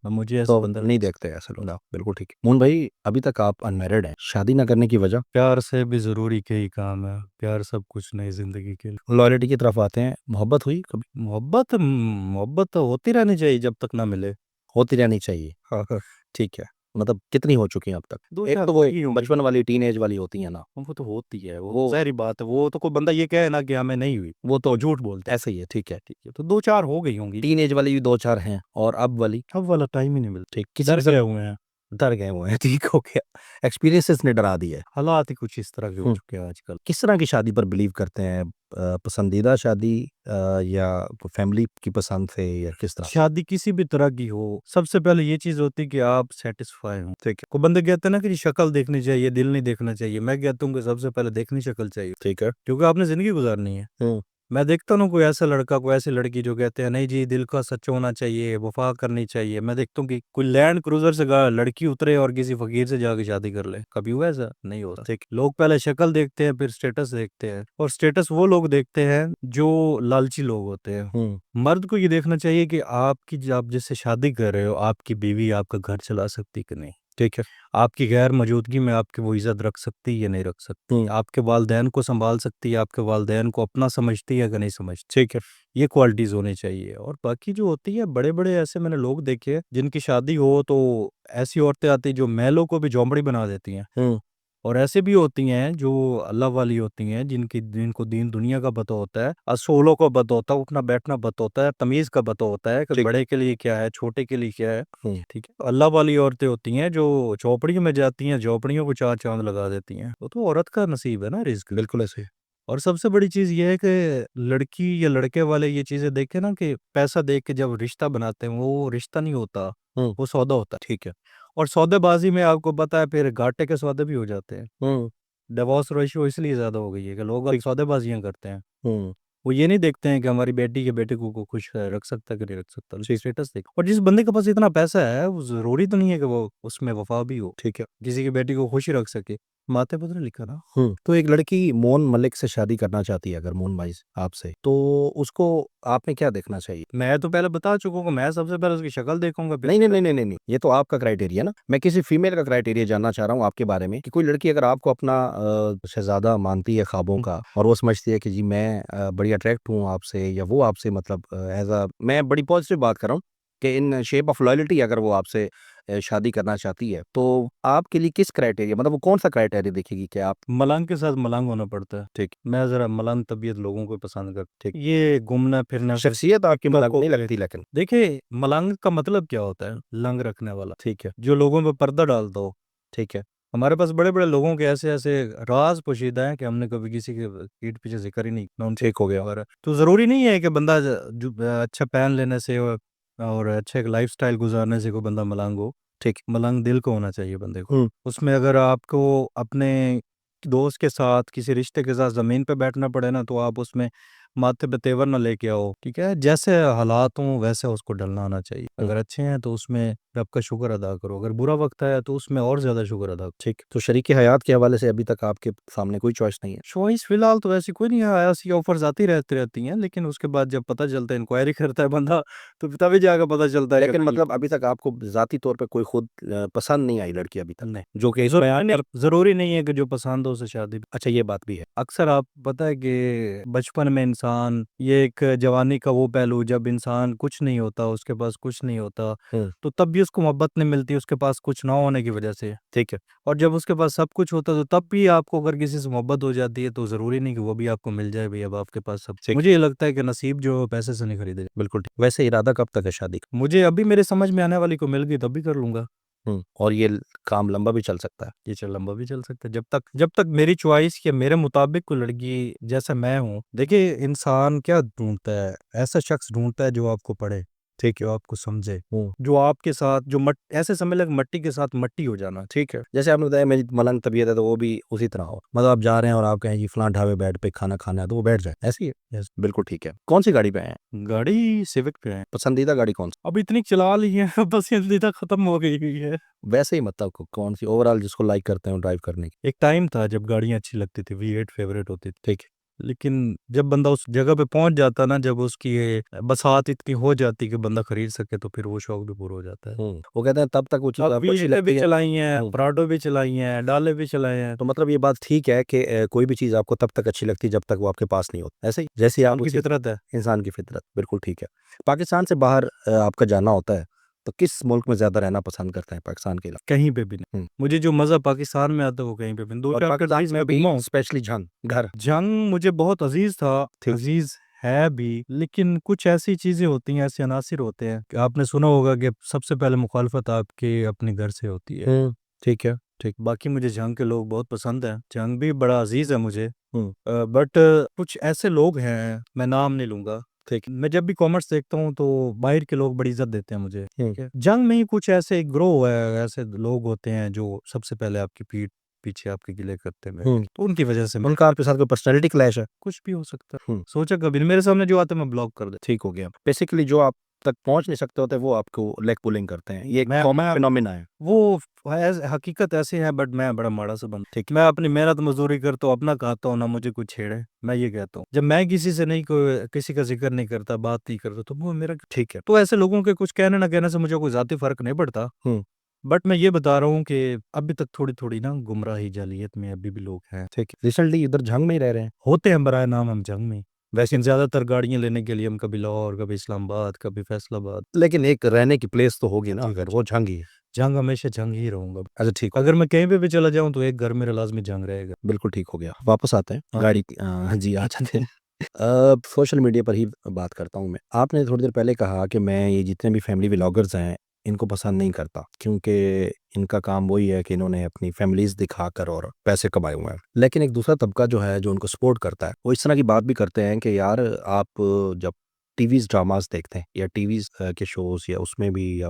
मुझे ऐसा तो बंदा नहीं देखते ऐसे लोग ना, बिल्कुल ठीक है। मोहन भाई अभी तक आप अनमैरिड हैं, शादी ना करने की वजह? प्यार से भी जरूरी के ही काम है, प्यार सब कुछ नहीं जिंदगी के लिए। लॉयल्टी की तरफ आते हैं, मोहब्बत हुई कभी? मोहब्बत मोहब्बत तो होती रहनी चाहिए जब तक ना मिले। होती रहनी चाहिए। हाँ हाँ। ठीक है। मतलब कितनी हो चुकी हैं अब तक? दो एक चार तो वो ही होंगी। बचपन वाली टीनेज वाली होती है ना, वो तो होती है, वो वो ज़ाहिर-सी बात है, वो तो कोई बंदा ये कहे ना कि हमें नहीं हुई, वो वो तो झूठ बोलता है। ऐसे ही है, ठीक है। ठीक है, तो 2-4 हो गई होंगी। टीनेज वाली भी 2-4 हैं और अब वाली? अब वाला टाइम ही नहीं मिलता, ठीक, किसी डर के साथ गए हुए हैं। डर गए हुए हैं, ठीक हो गया। एक्सपीरियंसेस ने डरा दिया है। हालात ही कुछ इस तरह के हो हुँ। चुके हैं आजकल। किस तरह की शादी पर बिलीव करते हैं? पसंदीदा शादी या फैमिली की पसंद से या किस तरह से? शादी किसी भी तरह की हो, सबसे पहले ये चीज़ होती है कि आप सैटिस्फाई हों। ठीक है, कोई बंदे कहते हैं ना कि शक्ल देखनी चाहिए, दिल नहीं देखना चाहिए। मैं कहता हूँ कि सबसे पहले देखनी शक्ल चाहिए, ठीक है। क्योंकि आपने ज़िंदगी गुज़ारनी है। हुँ, मैं देखता हूँ ना कोई ऐसा लड़का, कोई ऐसी लड़की जो कहते हैं नहीं जी दिल का सच होना चाहिए, वफ़ा करनी चाहिए। मैं देखता हूँ कि कोई लैंड क्रूज़र से लड़की उतरे और किसी फ़कीर से जाके शादी कर ले। कभी हुआ ऐसा? नहीं होता। ठीक। लोग पहले शक्ल देखते हैं, फिर स्टेटस देखते हैं, और स्टेटस वो लोग देखते हैं जो लालची लोग होते हैं। हुँ, मर्द को ये देखना चाहिए कि आप जिससे शादी कर रहे हो, आपकी बीवी आपका घर चला सकती कि नहीं? ठीक है। आपकी गैर मौजूदगी में आपकी वो इज़्ज़त रख सकती है या नहीं रख सकती? हुँ, आपके वालिदैन को सँभाल सकती है, आपके वालिदैन को अपना समझती है कि नहीं समझती? ठीक है। ये क्वालिटीज़ होनी चाहिए। और बाकी जो होती है, बड़े-बड़े ऐसे मैंने लोग देखे हैं, जिनकी शादी हो तो ऐसी औरतें आती हैं जो महलों को भी झोंपड़ी बना देती हैं। हुँ, और ऐसे भी होती हैं जो अल्लाह वाली होती हैं, जिनको दीन दुनिया का पता होता है, असूलों का पता होता है, उठना बैठना पता होता है, तमीज़ का पता होता है कि ठीक। बड़े के लिए क्या है, छोटे के लिए क्या है। हुँ, ठीक है? तो अल्लाह वाली औरतें होती हैं जो झोपड़ियों में जाती हैं, झोपड़ियों को 4 चाँद लगा देती हैं। वो तो औरत का नसीब है ना रिज़्क। बिल्कुल ऐसे ही। और सबसे बड़ी चीज़ ये है कि लड़की या लड़के वाले ये चीज़ें देखें ना कि पैसा देख के जब रिश्ता बनाते हैं, वो रिश्ता नहीं होता, हुँ, वो सौदा होता है। ठीक है। और सौदेबाज़ी में आपको पता है फिर घाटे के सौदे भी हो जाते हैं। हुँ, डिवोर्स रेशियो इसलिए ज़्यादा हो गई है कि लोग अब ठीक। सौदेबाज़ियाँ करते हैं। हुँ, वो ये नहीं देखते हैं कि हमारी बेटी के बेटे को खुश रख सकता है कि नहीं रख सकता, ठीक, स्टेटस देख। और जिस बंदे के पास इतना पैसा है, वो ज़रूरी तो नहीं है कि वो उसमें वफ़ा भी हो, ठीक है। किसी की बेटी को खुश ही रख सके। माथे पे तो नहीं लिखा ना। हुँ, तो एक लड़की मोन मलिक से शादी करना चाहती है अगर मोन भाई आपसे, तो उसको आप में क्या देखना चाहिए? मैं तो पहले बता चुका हूँ कि मैं सबसे पहले उसकी शक्ल देखूँगा फिर नहीं, नहीं, नहीं, नहीं, नहीं, नहीं, ये तो आपका क्राइटेरिया ना। मैं किसी फीमेल का क्राइटेरिया जानना चाह रहा हूँ आपके बारे में कि कोई लड़की अगर आपको अपना शहज़ादा मानती है ख्वाबों हुँ। का और वो समझती है कि जी मैं बड़ी अट्रैक्ट हूँ आपसे या वो आपसे मतलब एज़ अ मैं बड़ी पॉज़िटिव बात कर रहा हूँ कि इन शेप ऑफ लॉयल्टी अगर वो आपसे शादी करना चाहती है, तो आपके लिए किस क्राइटेरिया मतलब वो कौन-सा क्राइटेरिया देखेगी कि आप मलंग के साथ मलंग होना पड़ता है। ठीक मैं ज़रा मलंग तबीयत लोगों को पसंद करता ठीक। हूँ। ये घूमना-फिरना फिर शख्सियत आपकी मलंग धोखों नहीं पे लगती लेकिन। देखिए, मलंग का मतलब क्या होता है? लंग रखने वाला, ठीक है, जो लोगों पे पर्दा डालता हो। ठीक है। हमारे पास बड़े-बड़े लोगों के ऐसे-ऐसे राज़ पोशीदा हैं कि हमने कभी किसी के पीठ पीछे ज़िक्र ही नहीं मैं उनसे ठीक हो गया। और तो ज़रूरी नहीं है कि बंदा अच्छा पहन लेने से और अच्छे एक लाइफ़स्टाइल गुज़ारने से कोई बंदा मलंग हो। ठीक। मलंग दिल को होना चाहिए बंदे को। हुँ, उसमें अगर आपको अपने दोस्त के साथ, किसी रिश्ते के साथ ज़मीन पे बैठना पड़े ना, तो आप उसमें माथे पे तेवर ना लेके आओ, ठीक है? जैसे हालात हों, वैसे उसको ढलना आना चाहिए। हुँ। अगर अच्छे हैं, तो उसमें रब का शुक्र अदा करो, अगर बुरा वक़्त आया, तो उसमें और ज़्यादा शुक्र अदा करो। ठीक, तो शरीके हयात के हवाले से अभी तक आपके सामने कोई चॉइस नहीं है? चॉइस फ़िलहाल तो ऐसी कोई नहीं है, ऐसी ऑफ़र्स आती रहती हैं, लेकिन उसके बाद जब पता चलता है, इंक्वायरी करता है बंदा, तो तभी जाके पता चलता है कि लेकिन नहीं मतलब अभी तक आपको ज़ाती तौर पे कोई खुद पसंद नहीं आई लड़की अभी तक? नहीं। जो कि इस बयान ने ज़रूरी नहीं है कि जो पसंद हो उसे शादी अच्छा ये बात भी है। अक्सर आप पता है कि बचपन में इंसान ये एक जवानी का वो पहलू जब इंसान कुछ नहीं होता, उसके पास कुछ नहीं होता, हुँ, तो तब भी उसको मोहब्बत नहीं मिलती उसके पास कुछ ना होने की वजह से। ठीक है। और जब उसके पास सब कुछ होता है, तो तब भी आपको अगर किसी से मोहब्बत हो जाती है, तो ज़रूरी नहीं कि वो भी आपको मिल जाए भई अब आपके पास सब ठीक, मुझे ये लगता है कि नसीब जो है पैसे से नहीं खरीदे जाते। बिल्कुल ठीक। वैसे इरादा कब तक है शादी का? मुझे अभी मेरे समझ में आने वाली को मिल गई तब भी कर लूँगा। हुँ, और ये काम लंबा भी चल सकता है? ये चल लंबा भी चल सकता है जब तक मेरी चॉइस या मेरे मुताबिक कोई लड़की जैसा मैं हूँ देखिए इंसान क्या ढूंढता है ऐसा शख्स ढूंढता है जो आपको पढ़े ठीक है जो आपको समझे हुँ, जो आपके साथ जो मट ऐसे समझ लग मट्टी के साथ मट्टी हो जाना ठीक है जैसे आपने बताया मेरी मलंग तबीयत है तो वो भी उसी तरह हो। मतलब आप जा रहे हैं और आप कहें जी फलाँ ढाबे बैठ पे खाना खाना है तो वो बैठ जाए, ऐसे ही है? यस बिल्कुल ठीक है। कौन-सी गाड़ी पे आए हैं? गाड़ी सिविक पे है पसंदीदा गाड़ी कौन-सी? अब इतनी चला ली है बस ये खत्म हो गई है वैसे ही मतलब कौन-सी ओवरऑल जिसको लाइक करते हो ड्राइव करने की? एक टाइम था जब गाड़ियां अच्छी लगती थी V8 फेवरेट होती थी ठीक है। लेकिन जब बंदा उस जगह पे पहुँच जाता ना, जब उसकी ये बसात इतनी हो जाती कि बंदा खरीद सके, तो फिर वो शौक भी पूरा हो जाता है। हुँ, वो कहते हैं तब तक वो चीज़ अब आपको अच्छी वीएटें भी लगती है चलाई हैं, हुँ। प्राडो भी चलाई हैं, डाले भी चलाए हैं। तो मतलब ये बात ठीक है कि कोई भी चीज़ आपको तब तक अच्छी लगती है जब तक वो आपके पास नहीं होती। ऐसे ही? जैसी आप इंसान की उसी फितरत है। इंसान की फ़ितरत, बिल्कुल ठीक है। पाकिस्तान से बाहर आपका जाना होता है, तो किस मुल्क में ज़्यादा रहना पसंद करते हैं पाकिस्तान के अलावा? कहीं पे भी नहीं। हुँ। मुझे जो मज़ा पाकिस्तान में आता है वो कहीं पे भी नहीं। और 2-4 पाकिस्तान कंट्रीज़ में में भी घूमा हूँ। स्पेशली घर। जंग मुझे बहुत अज़ीज़ था, ठीक। अज़ीज़ है भी, लेकिन कुछ ऐसी चीज़ें होती हैं, ऐसे अनासिर होते हैं कि आपने सुना होगा कि सबसे पहले मुखालफत आपके अपने घर से होती है। ठीक है, ठीक। बाकी मुझे जंग के लोग बहुत पसंद हैं, जंग भी बड़ा अज़ीज़ है मुझे। हुँ। बट कुछ ऐसे लोग हैं, मैं नाम नहीं लूँगा, ठीक। मैं जब भी कॉमेंट्स देखता हूँ तो बाहर के लोग बड़ी इज़्ज़त देते हैं मुझे, हुँ। ठीक है। जंग में ही कुछ ऐसे ग्रोह है, ऐसे लोग होते हैं जो सबसे पहले आपकी पीठ पीछे आपके गिले करते हैं, हुँ। तो उनकी वजह से उनका आपके साथ कोई पर्सनैलिटी क्लैश है? कुछ भी हो सकता है। हुँ। सोचा कभी नहीं, मेरे सामने जो आता है मैं ब्लॉक कर देता ठीक हो गया। बेसिकली जो आप तक पहुँच नहीं सकते होते, वो आपको लेग पुलिंग करते हैं। ये एक मैं कॉमन फिनोमेना है। वो हकीकत ऐसी है, बट मैं बड़ा माड़ा सा बंदा, ठीक। मैं अपनी मेहनत मजदूरी करता हूँ, अपना खाता हूँ, ना मुझे कोई छेड़े, मैं ये कहता हूँ। जब मैं किसी से नहीं कोई किसी का जिक्र नहीं करता, बात नहीं करता, तो वो मेरा ठीक है। तो ऐसे लोगों के कुछ कहने ना कहने से मुझे कोई ज़ाती फ़र्क नहीं पड़ता। हुँ। बट मैं ये बता रहा हूँ कि अभी तक थोड़ी-थोड़ी ना गुमराही जालियत में अभी भी लोग हैं। ठीक है। रिसेंटली इधर जंग में ही रह रहे हैं? होते हैं बराए नाम हम जंग में, लेकिन ज़्यादातर गाड़ियाँ लेने के लिए हम कभी लाहौर, कभी इस्लामाबाद, कभी फैसलाबाद। लेकिन एक रहने की प्लेस तो होगी ना, जी, अगर जी। वो जंग ही है। जंग हमेशा जंग ही रहूँगा। अच्छा, ठीक हो अगर मैं कहीं पे भी चला जाऊँ तो एक घर मेरा लाज़मी जंग रहेगा। बिल्कुल ठीक हो गया। वापस आते हैं हाँ। गाड़ी जी, आ जाते हैं। सोशल मीडिया पर ही बात करता हूँ मैं। आपने थोड़ी देर पहले कहा कि मैं ये जितने भी फैमिली व्लॉगर्स हैं, इनको पसंद नहीं करता, क्योंकि इनका काम वही है कि इन्होंने अपनी फैमिलीज़ दिखाकर और पैसे कमाए हुए हैं। लेकिन एक दूसरा तबका जो है, जो उनको सपोर्ट करता है, वो इस तरह की बात भी करते हैं कि यार, आप जब टीवीज़ ड्रामाज़ देखते हैं या टीवीज़ के शोज़ या उसमें भी या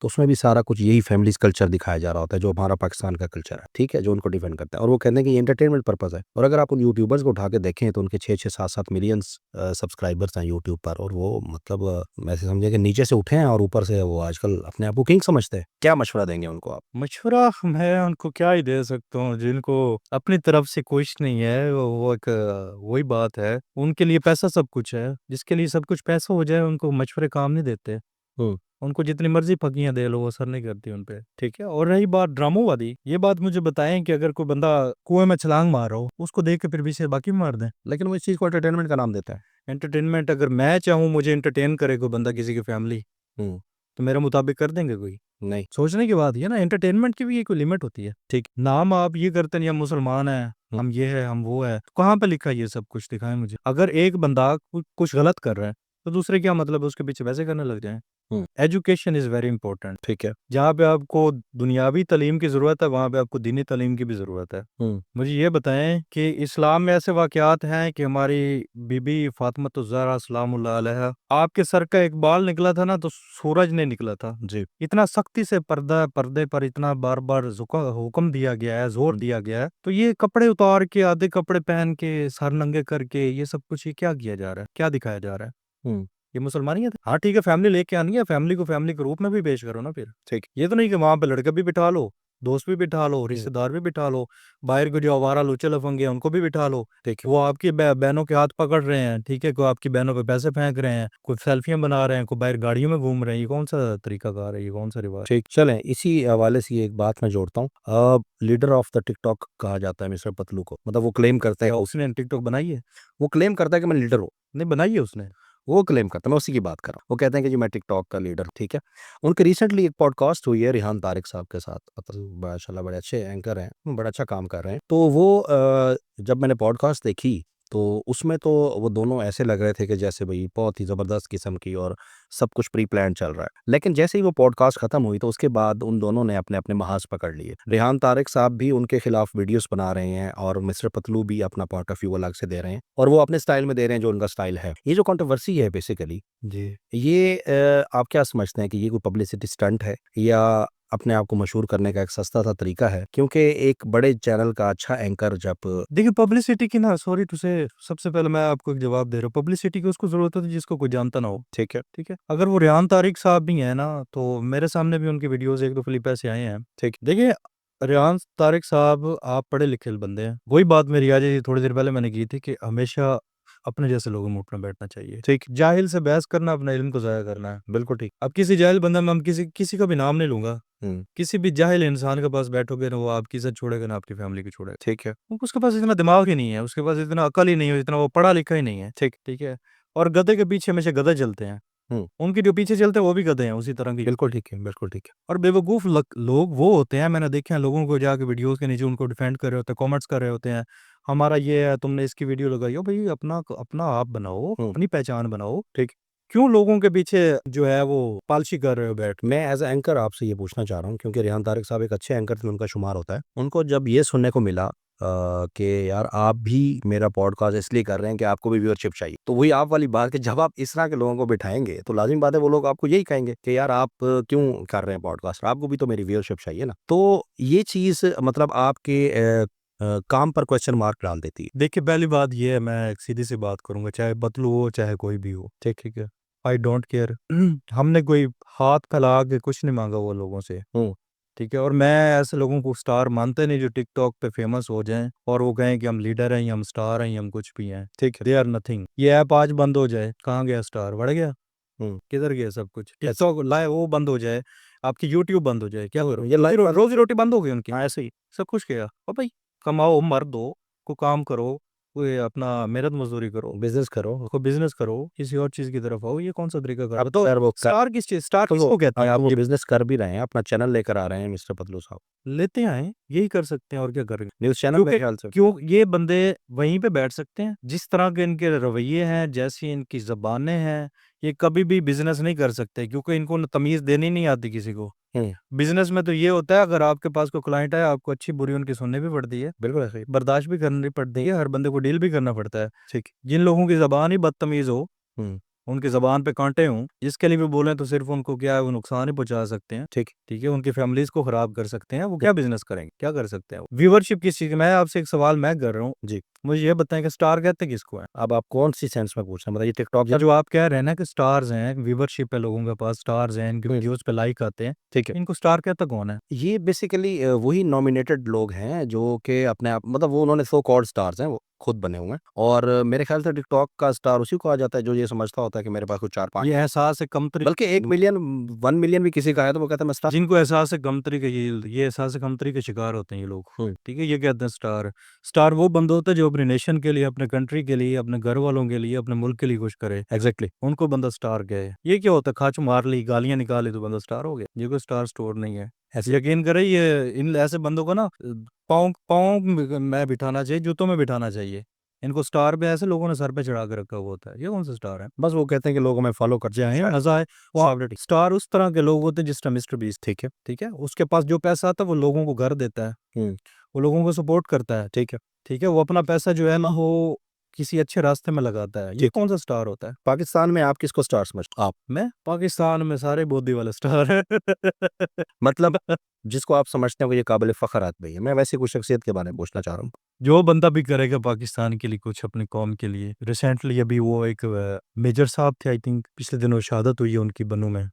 तो उसमें भी सारा कुछ यही फैमिलीज़ कल्चर दिखाया जा रहा होता है, जो हमारा पाकिस्तान का कल्चर है, ठीक है? जो उनको डिफेंड करता है, और वो कहते हैं कि ये एंटरटेनमेंट पर्पज़ है। और अगर आप उन यूट्यूबर्स को उठा के देखें तो उनके 6-6, 7-7 मिलियंस सब्सक्राइबर्स हैं यूट्यूब पर, और वो मतलब ऐसे समझिए कि नीचे से उठे हैं और ऊपर से वो आजकल अपने आप को किंग समझते हैं। क्या मशवरा देंगे उनको आप? मशवरा मैं उनको क्या ही दे सकता हूँ, जिनको अपनी तरफ से कुछ नहीं है, वो एक वही बात है, उनके लिए पैसा सब कुछ है, जिसके लिए सब कुछ पैसा हो जाए उनको मशवरे काम नहीं देते। हुँ। उनको जितनी मर्ज़ी फकीयाँ दे लो, वो असर नहीं करती उन पे, ठीक है? और रही बात ड्रामों वाली, ये बात मुझे बताएँ कि अगर कोई बंदा कुएँ में छलांग मार रहा हो, उसको देख के फिर पीछे बाकी भी मार दें। लेकिन वो इस चीज़ को एंटरटेनमेंट का नाम देता है। एंटरटेनमेंट अगर मैं चाहूँ मुझे एंटरटेन करे कोई बंदा किसी की फैमिली, हुँ। तो मेरे मुताबिक कर देंगे कोई? नहीं। सोचने की बात ये है ना, एंटरटेनमेंट की भी एक कोई लिमिट होती है। ठीक, नाम आप ये करते हैं, हम मुसलमान हैं, हम ये है, हम वो है, तो कहाँ पे लिखा है ये सब कुछ, दिखाएँ मुझे। अगर एक बंदा कुछ गलत कर रहा है, तो दूसरे क्या मतलब है उसके पीछे वैसे करने लग जाएँ? हुँ। Education is very important. ठीक है। जहाँ पे आपको दुनियावी तालीम की ज़रूरत है, वहाँ पे आपको दीनी तालीम की भी ज़रूरत है। हुँ। मुझे ये बताएँ कि इस्लाम में ऐसे वाक़यात हैं कि हमारी बीबी फ़ातिमा ज़हरा सलामुल्लाह अलैहा, आपके सर का एक बाल निकला था ना, तो सूरज नहीं निकला था। जी। इतना सख्ती से पर्दे पर इतना बार-बार हुक्म दिया गया है, ज़ोर दिया गया है, तो ये कपड़े उतार के, आधे कपड़े पहन के, सर नंगे करके, ये सब कुछ ये क्या किया जा रहा है? क्या दिखाया जा रहा है? हुँ। ये मुसलमानियत है? हाँ, ठीक है, फैमिली लेके आनी है, फैमिली को फैमिली के रूप में भी पेश करो ना फिर। ठीक। ये तो नहीं कि वहाँ पे लड़का भी बिठा लो, दोस्त भी बिठा लो, रिश्तेदार भी बिठा लो, बाहर के जो आवारा लुचे-लफंगे हैं उनको भी बिठा लो। ठीक है। वो आपकी बहनों के हाथ पकड़ रहे हैं, ठीक है? कोई आपकी बहनों पे पैसे फेंक रहे हैं, कोई सेल्फियाँ बना रहे हैं, कोई बाहर गाड़ियों में घूम रहे हैं, ये कौन-सा तरीकाकार है, ये कौन-सा रिवाज? ठीक, चलें इसी हवाले से एक बात मैं जोड़ता हूँ। लीडर ऑफ द टिकटॉक कहा जाता है मिस्टर पतलू को। मतलब वो क्लेम करता है, क्या उसने टिकटॉक बनाई है? वो क्लेम करता है कि मैं लीडर हूँ। नहीं बनाई है उसने। वो क्लेम करता है, मैं उसी की बात कर रहा हूँ। वो कहते हैं कि जी मैं टिकटॉक का लीडर हूँ, ठीक है। उनकी रिसेंटली एक पॉडकास्ट हुई है रेहान तारिक साहब के साथ। माशाल्लाह बड़े अच्छे एंकर हैं, बड़ा अच्छा काम कर रहे हैं। तो वो जब मैंने पॉडकास्ट देखी, तो उसमें तो वो दोनों ऐसे लग रहे थे कि जैसे भई बहुत ही ज़बरदस्त किस्म की, और सब कुछ प्री प्लान चल रहा है। लेकिन जैसे ही वो पॉडकास्ट खत्म हुई, तो उसके बाद उन दोनों ने अपने-अपने महाज़ पकड़ लिए। रेहान तारिक साहब भी उनके खिलाफ वीडियोज़ बना रहे हैं, और मिस्टर पतलू भी अपना पॉइंट ऑफ व्यू अलग से दे रहे हैं, और वो अपने स्टाइल में दे रहे हैं जो उनका स्टाइल है। ये जो कंट्रोवर्सी है बेसिकली, जी। ये आप क्या समझते हैं कि ये कोई पब्लिसिटी स्टंट है, या अपने आप को मशहूर करने का एक सस्ता-सा तरीका है? क्योंकि एक बड़े चैनल का अच्छा एंकर जब देखिए पब्लिसिटी की ना, सॉरी टू से, सबसे पहले मैं आपको एक जवाब दे रहा हूँ, पब्लिसिटी की उसको ज़रूरत होती है जिसको कोई जानता ना हो। ठीक है। ठीक है? अगर वो रेहान तारिक साहब भी हैं ना, तो मेरे सामने भी उनकी वीडियोज़ 1-2 क्लिप ऐसे आए हैं। ठीक। देखिए, रेहान तारिक साहब आप पढ़े-लिखे बंदे हैं। वही बात मेरी आज ही थोड़ी देर पहले मैंने की थी कि हमेशा अपने जैसे लोगों में उठना-बैठना चाहिए। ठीक। जाहिल से बहस करना अपने इल्म को ज़ाया करना है। बिल्कुल ठीक। अब किसी जाहिल बंदे में हम किसी किसी का भी नाम नहीं लूँगा। हुँ। किसी भी जाहिल इंसान के पास बैठोगे ना, वो आपकी इज़्ज़त छोड़ेगा ना आपकी फैमिली की छोड़ेगा। ठीक है। उसके पास इतना दिमाग ही नहीं है, उसके पास इतना अकल ही नहीं है, इतना वो पढ़ा-लिखा ही नहीं है। ठीक। ठीक है? और गधे के पीछे हमेशा गधे चलते हैं। उनके जो पीछे चलते हैं वो भी गधे हैं उसी तरह के। बिल्कुल ठीक है, बिल्कुल ठीक है। और बेवकूफ लोग वो होते हैं, मैंने देखे हैं लोगों को जाके वीडियोस के नीचे उनको डिफेंड कर रहे होते हैं, कमेंट्स कर रहे होते हैं, हमारा ये है, तुमने इसकी वीडियो लगाई हो। भाई अपना अपना आप बनाओ, अपनी पहचान बनाओ, ठीक। क्यों लोगों के पीछे जो है वो पालसी कर रहे हो बैठ के? मैं एज ए एंकर आपसे ये पूछना चाह रहा हूँ, क्योंकि रेहान तारिक साहब एक अच्छे एंकर थे, उनका शुमार होता है। उनको जब ये सुनने को मिला कि यार आप भी मेरा पॉडकास्ट इसलिए कर रहे हैं कि आपको भी व्यूअरशिप चाहिए, तो वही आप वाली बात कि जब आप इस तरह के लोगों को बिठाएंगे तो लाजिम बात है वो लोग आपको यही कहेंगे कि यार आप क्यों कर रहे हैं पॉडकास्ट, आपको भी तो मेरी व्यूअरशिप चाहिए ना। तो ये चीज़ मतलब आपके काम पर क्वेश्चन मार्क डाल देती है। देखिए पहली बात ये है, मैं एक सीधी सी बात करूंगा, चाहे बतलू हो चाहे कोई भी हो, ठीक ठीक है, आई डोंट केयर। हमने कोई हाथ फैला के कुछ नहीं मांगा वो लोगों से, ठीक है। और मैं ऐसे लोगों को स्टार मानते नहीं जो टिकटॉक पे फेमस हो जाएं और वो कहें कि हम लीडर हैं या हम स्टार हैं या हम कुछ भी हैं, ठीक है। They are nothing. ये ऐप आज बंद हो जाए, कहाँ गया स्टार? बढ़ गया? किधर गया सब कुछ? टिकटॉक लाए वो बंद हो जाए, आपकी यूट्यूब बंद हो जाए, क्या हो रहा है? ये लाइव रोजी रोटी बंद हो गई उनकी, हाँ ऐसे ही। सब कुछ गया। और भाई कमाओ, मर्द हो, को काम करो, कोई अपना मेहनत मजदूरी करो, बिजनेस करो, कोई बिजनेस करो, किसी और चीज की तरफ आओ। ये कौन सा तरीका कर? अब तो यार वो स्टार किस चीज, स्टार किसको कहते हैं? आप आप ये बिजनेस कर भी रहे हैं, अपना चैनल लेकर आ रहे हैं मिस्टर पतलू साहब, लेते आए, यही कर सकते हैं और क्या करेंगे? न्यूज़ चैनल मेरे ख्याल से। क्यों ये बंदे वहीं पे बैठ सकते हैं? जिस तरह के इनके रवैये हैं, जैसी इनकी जबानें हैं, ये कभी भी बिजनेस नहीं कर सकते, क्योंकि इनको तमीज देनी नहीं आती किसी को। बिजनेस में तो ये होता है, अगर आपके पास कोई क्लाइंट है, आपको अच्छी बुरी उनकी सुननी भी पड़ती है, बिल्कुल ऐसे ही। बर्दाश्त भी करनी पड़ती है, हर बंदे को डील भी करना पड़ता है, ठीक। जिन लोगों की जबान ही बदतमीज हो, उनकी जबान पे कांटे हों, जिसके लिए भी बोलें तो सिर्फ उनको क्या है, वो नुकसान ही पहुंचा सकते हैं, ठीक ठीक है, उनकी फैमिलीज को खराब कर सकते हैं। वो क्या बिजनेस करेंगे, क्या कर सकते हैं? व्यूअरशिप किस चीज की? मैं आपसे एक सवाल मैं कर रहा हूँ जी। मुझे ये बताएं कि स्टार कहते किसको है? अब आप कौन सी सेंस में पूछ रहे हैं, मतलब ये टिकटॉक जो आप कह रहे हैं ना कि स्टार्स हैं, व्यूअरशिप है लोगों के पास, स्टार्स हैं, इनकी हम्म। वीडियोस पे लाइक आते हैं, ठीक है, इनको स्टार कहता कौन है? ये बेसिकली वही नॉमिनेटेड लोग हैं जो कि अपने आप, मतलब वो उन्होंने सो कॉल्ड स्टार्स हैं, वो खुद बने हुए हैं। और मेरे ख्याल से टिकटॉक का स्टार उसी को आ जाता है जो ये समझता होता है कि मेरे पास कुछ 4-5, ये एहसास है कमतरी, बल्कि 1 मिलियन 1 मिलियन भी किसी का है तो वो कहता है मैं स्टार। जिनको एहसास है कमतरी के, ये एहसास है कमतरी के शिकार होते हैं ये लोग, हम्म। ठीक है। ये कहते हैं स्टार। स्टार वो बंदे होते हैं जो अपने नेशन के लिए, अपने कंट्री के लिए, अपने घर वालों के लिए, अपने मुल्क के लिए कुछ करे, एग्जैक्टली। उनको बंदा स्टार गए। ये क्या होता है, खाच मार ली, गालियां निकाली तो बंदा स्टार हो गया? ये कोई स्टार स्टोर नहीं है। ऐसे यकीन करें, ये इन ऐसे बंदों को ना पाँव पाँव में बिठाना चाहिए, जूतों में बिठाना चाहिए। इनको स्टार पे ऐसे लोगों ने सर पे चढ़ा के रखा हुआ होता है। ये कौन सा स्टार है? बस वो कहते हैं कि लोग हमें फॉलो कर जाए जाए। मजा आए। स्टार उस तरह के लोग होते हैं जिस तरह मिस्टर बीस्ट, ठीक है, ठीक है, उसके पास जो पैसा आता है वो लोगों को घर देता है, वो लोगों को सपोर्ट करता है, ठीक है, ठीक है, वो अपना पैसा जो है ना वो किसी अच्छे रास्ते में लगाता है। ये कौन सा स्टार होता है? पाकिस्तान में आप किसको स्टार समझते आप? मैं पाकिस्तान में सारे बोदी वाले स्टार है। मतलब जिसको आप समझते हैं वो ये काबिल फख्र आदमी है। मैं वैसे कुछ शख्सियत के बारे में पूछना चाह रहा हूँ। जो बंदा भी करेगा पाकिस्तान के लिए कुछ, अपनी कौम के लिए। रिसेंटली अभी वो एक मेजर साहब थे, आई थिंक पिछले दिनों शहादत हुई है उनकी बनू में।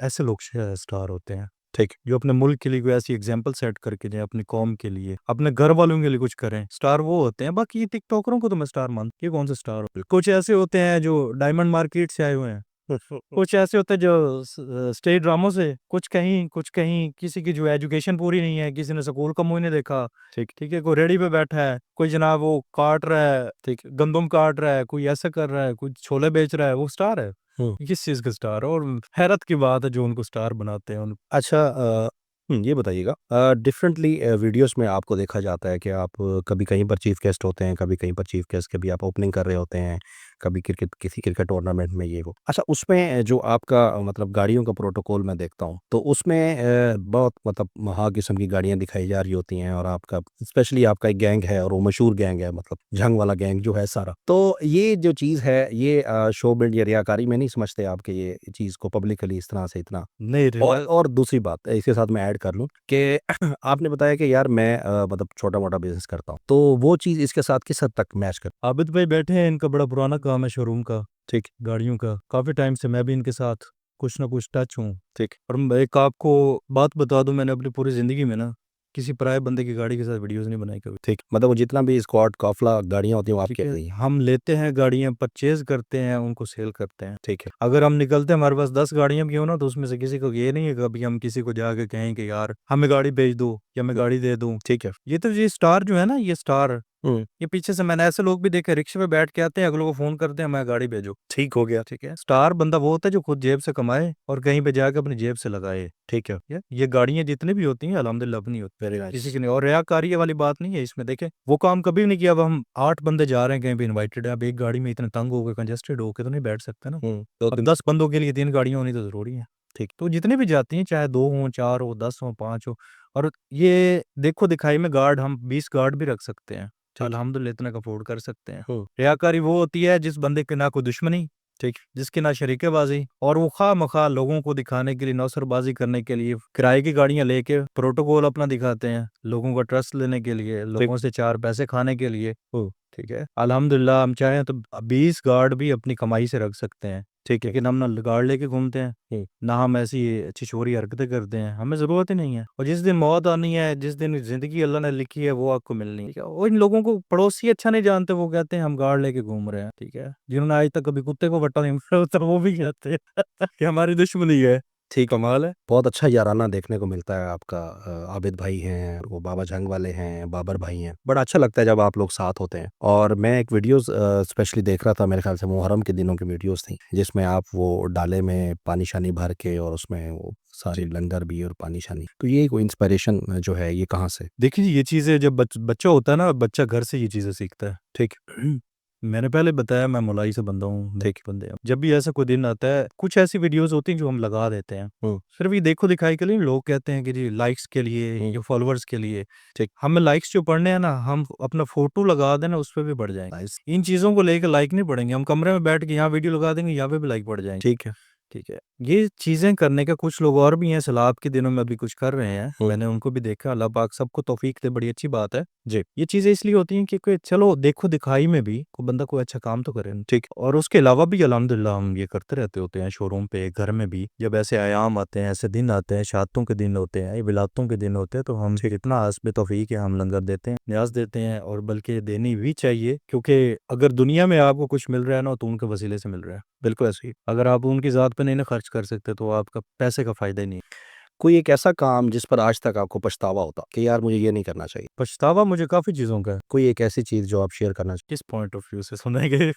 ऐसे लोग स्टार होते हैं, ठीक, जो अपने मुल्क के लिए कोई ऐसी एग्जाम्पल सेट करके जाए, अपनी कौम के लिए, अपने घर वालों के लिए कुछ करें, स्टार वो होते हैं। बाकी ये टिकटॉकरों को तो मैं स्टार मानता, ये कौन से स्टार होते? कुछ ऐसे होते हैं जो डायमंड मार्केट से आए हुए हैं, कुछ ऐसे होते हैं जो स्टेट ड्रामों से, कुछ कहीं किसी की जो एजुकेशन पूरी नहीं है, किसी ने स्कूल का मुंह नहीं देखा, ठीक ठीक है, कोई रेडी पे बैठा है, कोई जनाब वो काट रहा है, ठीक, गंदम काट रहा है, कोई ऐसा कर रहा है, कोई छोले बेच रहा है, वो स्टार है? किस चीज का स्टार है? और हैरत की बात है जो उनको स्टार बनाते हैं अच्छा, ये बताइएगा, डिफरेंटली वीडियोस में आपको देखा जाता है कि आप कभी कहीं पर चीफ गेस्ट होते हैं, कभी कहीं पर चीफ गेस्ट, कभी आप ओपनिंग कर रहे होते हैं, कभी क्रिकेट, किसी क्रिकेट टूर्नामेंट में, ये वो। अच्छा, उसमें जो आपका मतलब गाड़ियों का प्रोटोकॉल मैं देखता हूँ तो उसमें बहुत मतलब महा किस्म की गाड़ियाँ दिखाई जा रही होती हैं, और आपका स्पेशली आपका एक गैंग है और वो मशहूर गैंग है, मतलब जंग वाला गैंग जो है सारा। तो ये जो चीज़ है ये शो बिल्ड या रियाकारी में नहीं समझते आप कि ये चीज़ को पब्लिकली इस तरह से इतना? नहीं। और दूसरी बात इसके साथ मैं ऐड कर लूँ कि आपने बताया कि यार मैं मतलब छोटा मोटा बिजनेस करता हूँ, तो वो चीज़ इसके साथ किस हद तक मैच कर? आबिद भाई बैठे हैं, इनका बड़ा पुराना काम है शोरूम का, ठीक, गाड़ियों का, काफी टाइम से मैं भी इनके साथ कुछ ना कुछ टच हूँ, ठीक। और मैं एक आपको बात बता दूं, मैंने अपनी पूरी जिंदगी में ना किसी पराये बंदे की गाड़ी के साथ वीडियोस नहीं बनाई कभी, ठीक, मतलब वो जितना भी स्क्वाड काफिला गाड़ियाँ होती हैं वो ठीक आपके है। लिए। हम लेते हैं गाड़ियां, परचेज करते हैं, उनको सेल करते हैं, ठीक है। अगर हम निकलते हैं हमारे पास 10 गाड़ियां भी हो ना, तो उसमें से किसी को ये नहीं है कभी हम किसी को जाके कहें कि यार हमें गाड़ी बेच दो या मैं गाड़ी दे दूं, ठीक है। ये तो ये स्टार जो है ना, ये स्टार ये पीछे से मैंने ऐसे लोग भी देखे रिक्शे पे बैठ के आते हैं, अगलों को फोन करते हैं मैं गाड़ी भेजो, ठीक हो गया। ठीक है। स्टार बंदा वो होता है जो खुद जेब से कमाए और कहीं पे जाके अपनी जेब से लगाए, ठीक है। ये गाड़ियां जितनी भी होती हैं अल्हम्दुलिल्लाह अपनी होती वेरी है, किसी नाइस। की नहीं। और रियाकारी वाली बात नहीं है इसमें, देखे वो काम कभी भी नहीं किया। अब हम 8 बंदे जा रहे हैं कहीं पे इनवाइटेड है, अब एक गाड़ी में इतने तंग हो गए कंजेस्टेड हो के तो नहीं बैठ सकते ना। 2-3 अब 10 बंदों के लिए 3 गाड़ियां होनी तो जरूरी है, ठीक। तो जितने भी जाती हैं चाहे 2 हों 4 हो 10 हो 5 हो। और ये देखो दिखाई में गार्ड हम 20 गार्ड भी रख सकते हैं, ठीक। अल्हम्दुलिल्लाह इतना का अफोर्ड कर सकते हैं। हुँ, रियाकारी वो होती है जिस बंदे के ना कोई दुश्मनी, ठीक। जिसकी ना शरीकेबाजी, और वो खामखा लोगों को दिखाने के लिए नौसरबाजी करने के लिए किराए की गाड़ियां लेके प्रोटोकॉल अपना दिखाते हैं, लोगों का ट्रस्ट लेने के लिए, लोगों से 4 पैसे खाने के लिए। हुँ, ठीक है, अल्हम्दुलिल्लाह हम चाहें तो 20 गार्ड भी अपनी कमाई से रख सकते हैं, ठीक है। लेकिन हम ना गार्ड लेके घूमते हैं, हुँ, ना हम ऐसी छिछोरी हरकतें करते हैं, हमें ज़रूरत ही नहीं है। और जिस दिन मौत आनी है, जिस दिन ज़िंदगी अल्लाह ने लिखी है वो आपको मिलनी है, ठीक है। और इन लोगों को पड़ोसी अच्छा नहीं जानते, वो कहते हैं हम गार्ड लेके घूम रहे हैं, ठीक है। जिन्होंने आज तक कभी कुत्ते को वट्टा नहीं मारा तो वो भी कहते हैं कि हमारी दुश्मनी है। ठीक। कमाल है। बहुत अच्छा याराना देखने को मिलता है आपका। आबिद भाई हैं, वो बाबा जंग वाले हैं, बाबर भाई हैं। बड़ा अच्छा लगता है जब आप लोग साथ होते हैं। और मैं एक वीडियोज़ स्पेशली देख रहा था, मेरे ख़्याल से मुहर्रम के दिनों की वीडियोज़ थी, जिसमें आप वो डाले में पानी-शानी भर के और उसमें वो सारी लंगर भी और पानी-शानी। तो ये कोई इंस्पिरेशन जो है ये कहाँ से? देखिए ये चीज़ें जब बच्चा होता है ना, बच्चा घर से ये चीज़ें सीखता है। ठीक, मैंने पहले बताया मैं मुलाई से बंदा हूँ, ठीक। बंदे हैं। जब भी ऐसा कोई दिन आता है, कुछ ऐसी वीडियोज़ होती हैं जो हम लगा देते हैं। हुँ, सिर्फ़ ये देखो-दिखाई के लिए। लोग कहते हैं कि जी लाइक्स के लिए हुँ, या फॉलोवर्स के लिए। ठीक। हमें लाइक्स जो पढ़ने हैं ना, हम अपना फ़ोटो लगा दें ना, उस पे भी बढ़ जाएँगे। नाइस। इन चीज़ों को लेके लाइक नहीं बढ़ेंगे। हम कमरे में बैठ के यहाँ वीडियो लगा देंगे, यहाँ पे भी लाइक बढ़ जाएँगे। ठीक है। ठीक है। ये चीज़ें करने का कुछ लोग और भी हैं, सलाब के दिनों में अभी कुछ कर रहे हैं। हुँ, मैंने उनको भी देखा, अल्लाह पाक सबको तौफ़ीक दे, बड़ी अच्छी बात है। जी, ये चीज़ें इसलिए होती हैं क्योंकि चलो देखो-दिखाई में भी कोई बंदा कोई अच्छा काम तो करे ना। ठीक। और उसके अलावा भी अल्हम्दुलिल्लाह हम ये करते रहते होते हैं शोरूम पे, घर में भी। जब ऐसे अयाम आते हैं, ऐसे दिन आते हैं, शहादतों के दिन होते हैं, विलादतों के दिन होते हैं, तो हम जितना हस्ब तौफ़ीक है हम लंगर देते हैं, न्याज़ देते हैं, और बल्कि देनी भी चाहिए, क्योंकि अगर दुनिया में आपको कुछ मिल रहा है ना, तो उनके वसीले से मिल रहा है। बिल्कुल ऐसे ही। अगर आप उनकी ज़ात पे नहीं ना खर्च कर सकते, तो आपका पैसे का फ़ायदा ही नहीं है। कोई एक ऐसा काम जिस पर आज तक आपको पछतावा होता कि यार मुझे ये नहीं करना चाहिए? पछतावा मुझे काफ़ी चीज़ों का है। कोई एक ऐसी चीज़ जो आप शेयर करना किस पॉइंट ऑफ व्यू से सुनेंगे?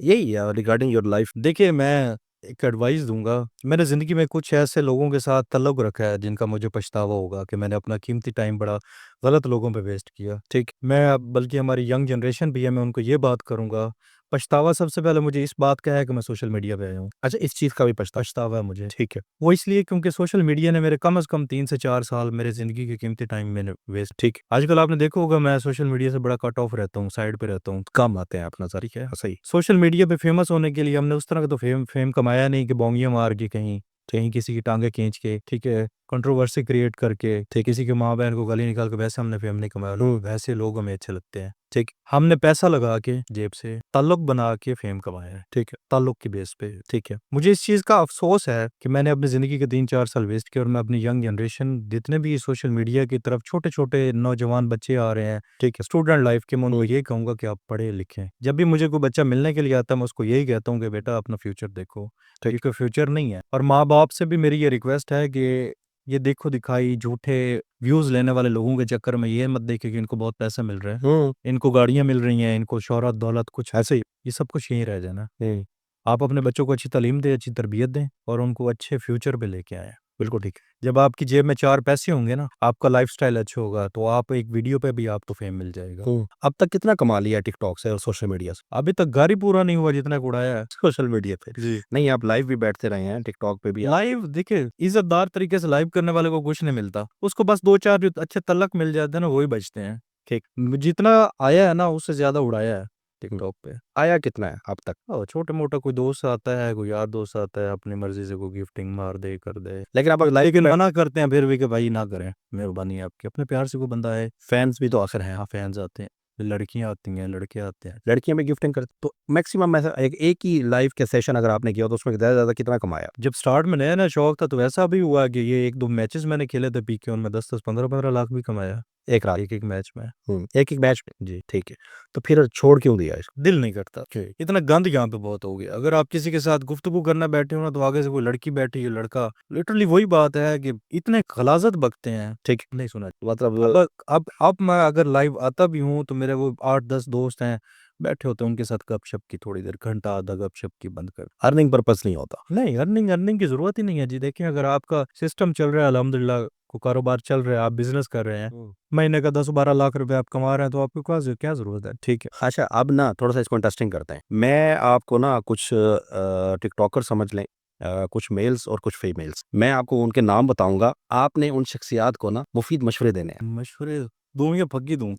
यही रिगार्डिंग योर लाइफ। देखिए, मैं एक एडवाइस दूँगा। मैंने ज़िंदगी में कुछ ऐसे लोगों के साथ तल्लुक़ रखा है, जिनका मुझे पछतावा होगा कि मैंने अपना कीमती टाइम बड़ा गलत लोगों पे वेस्ट किया। ठीक। मैं बल्कि हमारी यंग जनरेशन भी है, मैं उनको ये बात करूँगा, पछतावा सबसे पहले मुझे इस बात का है कि मैं सोशल मीडिया पे आया हूँ। अच्छा, इस चीज़ का भी पछतावा। पछतावा है मुझे। ठीक है। वो इसलिए क्योंकि सोशल मीडिया ने मेरे कम से कम 3 से 4 साल मेरे ज़िंदगी के कीमती टाइम मैंने वेस्ट। ठीक। आजकल आपने देखा होगा मैं सोशल मीडिया से बड़ा कट ऑफ रहता हूँ, साइड पे रहता हूँ। कम आते हैं आप नज़र। ठीक है। सही। सोशल मीडिया पे फेमस होने के लिए हमने उस तरह का तो फेम फेम कमाया नहीं कि बोंगियाँ मार के कहीं कहीं किसी की टांगें खींच के, ठीक है, कंट्रोवर्सी क्रिएट करके, ठीक, किसी के माँ बहन को गाली निकाल के, वैसे हमने फेम नहीं कमाया। लोग वैसे लोग हमें अच्छे लगते हैं। ठीक, हमने पैसा लगा के जेब से ताल्लुक बना के फेम कमाया है। ठीक है। ताल्लुक की बेस पे। ठीक है। मुझे इस चीज़ का अफ़सोस है कि मैंने अपनी ज़िंदगी के 3-4 साल वेस्ट किए, और मैं अपनी यंग जनरेशन जितने भी सोशल मीडिया की तरफ छोटे-छोटे नौजवान बच्चे आ रहे हैं, ठीक है, स्टूडेंट लाइफ़ के, मैं उनको ये कहूँगा कि आप पढ़ें-लिखें। जब भी मुझे कोई बच्चा मिलने के लिए आता है, मैं उसको यही कहता हूँ कि बेटा अपना फ्यूचर देखो, ठीक। क्योंकि फ्यूचर नहीं है। और माँ-बाप से भी मेरी ये रिक्वेस्ट है कि ये देखो-दिखाई, झूठे व्यूज़ लेने वाले लोगों के चक्कर में ये मत देखें कि इनको बहुत पैसा मिल रहा है, हुँ, इनको गाड़ियाँ मिल रही हैं, इनको शोहरत, दौलत, कुछ ऐसे ही। ये सब कुछ यहीं रह जाना। हुँ, आप अपने बच्चों को अच्छी तालीम दें, अच्छी तरबियत दें, और उनको अच्छे फ्यूचर पे लेके आएँ। बिल्कुल ठीक। जब आपकी जेब में 4 पैसे होंगे ना, आपका लाइफ़स्टाइल अच्छा होगा, तो आप एक वीडियो पे भी आपको फ़ेम मिल जाएगा। हुँ, अब तक कितना कमा लिया है टिकटॉक से और सोशल मीडिया से? अभी तक घर ही पूरा नहीं हुआ जितना उड़ाया है। सोशल मीडिया पे। जी। नहीं, आप लाइव भी बैठते रहे हैं, टिकटॉक पे भी आप। लाइव देखिए, इज़्ज़तदार तरीके से लाइव करने वाले को कुछ नहीं मिलता। उसको बस 2-4 जो अच्छे तलक मिल जाते हैं ना, वही बचते हैं। ठीक। जितना आया है ना, उससे ज़्यादा उड़ाया है हुँ, टिकटॉक पे। आया कितना है अब तक? छोटा-मोटा कोई दोस्त आता है, कोई यार दोस्त आता है, अपनी मर्ज़ी से कोई गिफ्टिंग मार दे, कर दे। लेकिन आप लाइव लेकिन पे मना करते हैं फिर भी कि भाई ना करें, मेहरबानी है आपकी। अपने प्यार से कोई बंदा आए, फैन्स भी तो आखिर हैं। हाँ, फैन्स आते हैं, लड़कियाँ आती हैं, लड़के आते हैं। लड़कियाँ भी गिफ्टिंग करती तो मैक्सिमम ऐसा एक एक ही लाइव का सेशन अगर आपने किया हो तो उसमें ज़्यादा से ज़्यादा कितना कमाया? जब स्टार्ट में नया-नया शौक था, तो ऐसा भी हुआ कि ये 1-2 मैचेज़ मैंने खेले थे पीके, उनमें 10-10, 15-15 लाख भी कमाया। एक रात एक-एक मैच में। एक-एक मैच में? जी। ठीक है। तो फिर छोड़ क्यों दिया इसको? दिल नहीं करता। इतना गंद यहाँ पे बहुत हो गया। अगर आप किसी के साथ गुफ्तगू करने बैठे हो ना, तो आगे से कोई लड़की बैठी है, लड़का, लिटरली वही बात है कि इतने गलाज़त बकते हैं। ठीक नहीं सुना। मतलब अब मैं अगर लाइव आता भी हूँ, तो मेरे वो 8-10 दोस्त हैं, बैठे होते हैं, उनके साथ गपशप की थोड़ी देर, घंटा आधा गपशप की बंद कर। अर्निंग पर्पस नहीं होता। नहीं, अर्निंग की ज़रूरत ही नहीं है जी। देखिए, अगर आपका सिस्टम चल रहा है, अल्हम्दुलिल्लाह, को कारोबार चल रहा है, आप बिज़नेस कर रहे हैं, महीने का 10-12 लाख रुपए आप कमा रहे हैं, तो आपको क्या ज़रूरत है? ठीक है। अच्छा, अब ना थोड़ा-सा इसको इंटरेस्टिंग करते हैं। मैं आपको ना कुछ टिकटॉकर समझ लें, कुछ मेल्स और कुछ फीमेल्स। मैं आपको उनके नाम बताऊँगा, आपने उन शख्सियात को ना मुफ़ीद मशवरे देने हैं। मशवरे दूँ या फग्गी दूँ?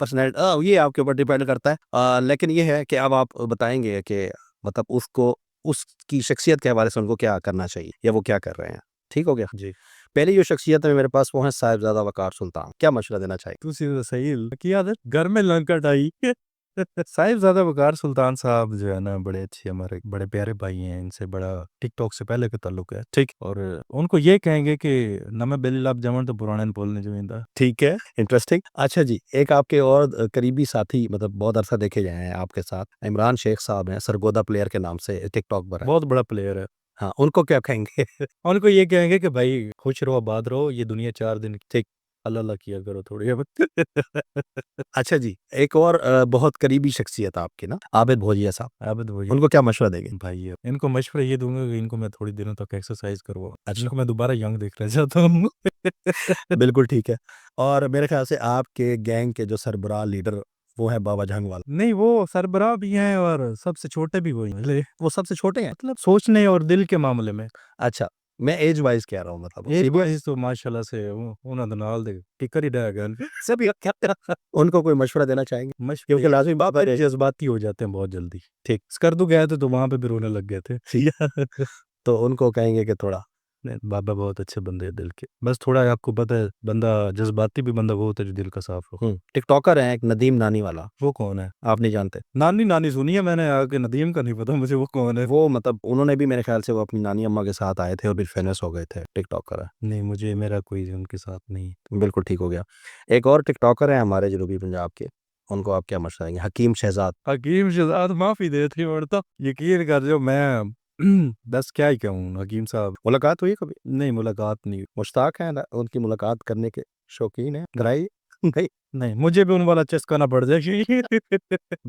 ये आपके ऊपर डिपेंड करता है। लेकिन ये है कि अब आप बताएँगे कि मतलब उसको उसकी शख्सियत के हवाले से उनको क्या करना चाहिए या वो क्या कर रहे हैं। ठीक हो गया? जी। पहली जो शख्सियत है मेरे पास वो है साहिबज़ादा वक़ार सुल्तान। क्या मशवरा देना चाहेंगे? ਤੁਸੀਂ तो सही की आदत घर में लंकट आई। साहिबज़ादा वक़ार सुल्तान साहब जो है ना, बड़े अच्छे, हमारे बड़े प्यारे भाई हैं, इनसे बड़ा टिकटॉक से पहले का ताल्लुक है। ठीक और उनको ये कहेंगे कि नमें बेली लब जमन तो पुराने बोलने जमींदा। ठीक है, इंटरेस्टिंग। अच्छा जी, एक आपके और करीबी साथी मतलब बहुत अरसा देखे गए हैं आपके साथ, इमरान शेख साहब हैं, सरगोदा प्लेयर के नाम से टिकटॉक पर है। बहुत बड़ा प्लेयर है। हाँ, उनको क्या कहेंगे? उनको ये कहेंगे कि भाई खुश रहो, आबाद रहो, ये दुनिया 4 दिन ठीक। अल्लाह-अल्लाह किया करो थोड़ी अब। अच्छा जी, एक और बहुत करीबी शख्सियत आपकी ना, आबिद भोजिया साहब, आबिद वही उनको क्या मशवरा देंगे? भाई है। इनको मशवरा ये दूँगा कि इनको मैं थोड़ी दिनों तक एक्सरसाइज़ करवाऊँ। अच्छा। इनको मैं दोबारा यंग देखना चाहता हूँ। बिल्कुल ठीक है। और मेरे ख़्याल से आपके गैंग के जो सरबराह लीडर वो हैं बाबा जंगवाल। नहीं, वो सरबराह भी हैं और सबसे छोटे भी वही हैं। वो सबसे छोटे हैं? मतलब सोचने और दिल के मामले में। अच्छा, मैं ऐज वाइज़ कह रहा हूँ मतलब एज वाइज़ तो माशाल्लाह से उन्हां दे नाल दे टिकर ही रह गए। सभी उनको कोई मशवरा देना चाहेंगे? मशवरे क्योंकि लाज़मी बात है जज़्बाती हो जाते हैं बहुत जल्दी। ठीक। स्कर्दू गए थे तो वहाँ पे भी रोने लग गए थे। तो उनको कहेंगे कि थोड़ा नहीं, बाबा बहुत अच्छे बंदे हैं दिल के। बस थोड़ा आपको पता है, बंदा जज़्बाती भी बंदा वो होता है जो दिल का साफ हो। टिकटॉकर हैं एक नदीम नानी वाला, वो कौन है? आप नहीं जानते? नानी सुनी है मैंने, आगे नदीम का नहीं पता मुझे वो कौन है? वो मतलब उन्होंने भी मेरे ख़्याल से वो अपनी नानी अम्मा के साथ आए थे और फिर फेमस हो गए थे, टिकटॉकर हैं। नहीं, मुझे मेरा कोई उनके साथ नहीं। बिल्कुल ठीक हो गया। एक और टिकटॉकर हैं हमारे जनूबी पंजाब के, उनको आप क्या मशवरा देंगे? हकीम शहज़ाद। हकीम शहज़ाद माफ़ी देती पड़ता। यकीन कर जो मैं बस क्या ही कहूँ हकीम साहब। मुलाकात हुई है कभी? नहीं, मुलाकात नहीं हुई। मुश्ताक हैं ना उनकी मुलाकात करने के शौकीन हैं? कराइए। नहीं। नहीं, मुझे भी उन वाला चस्का ना पड़ जाए।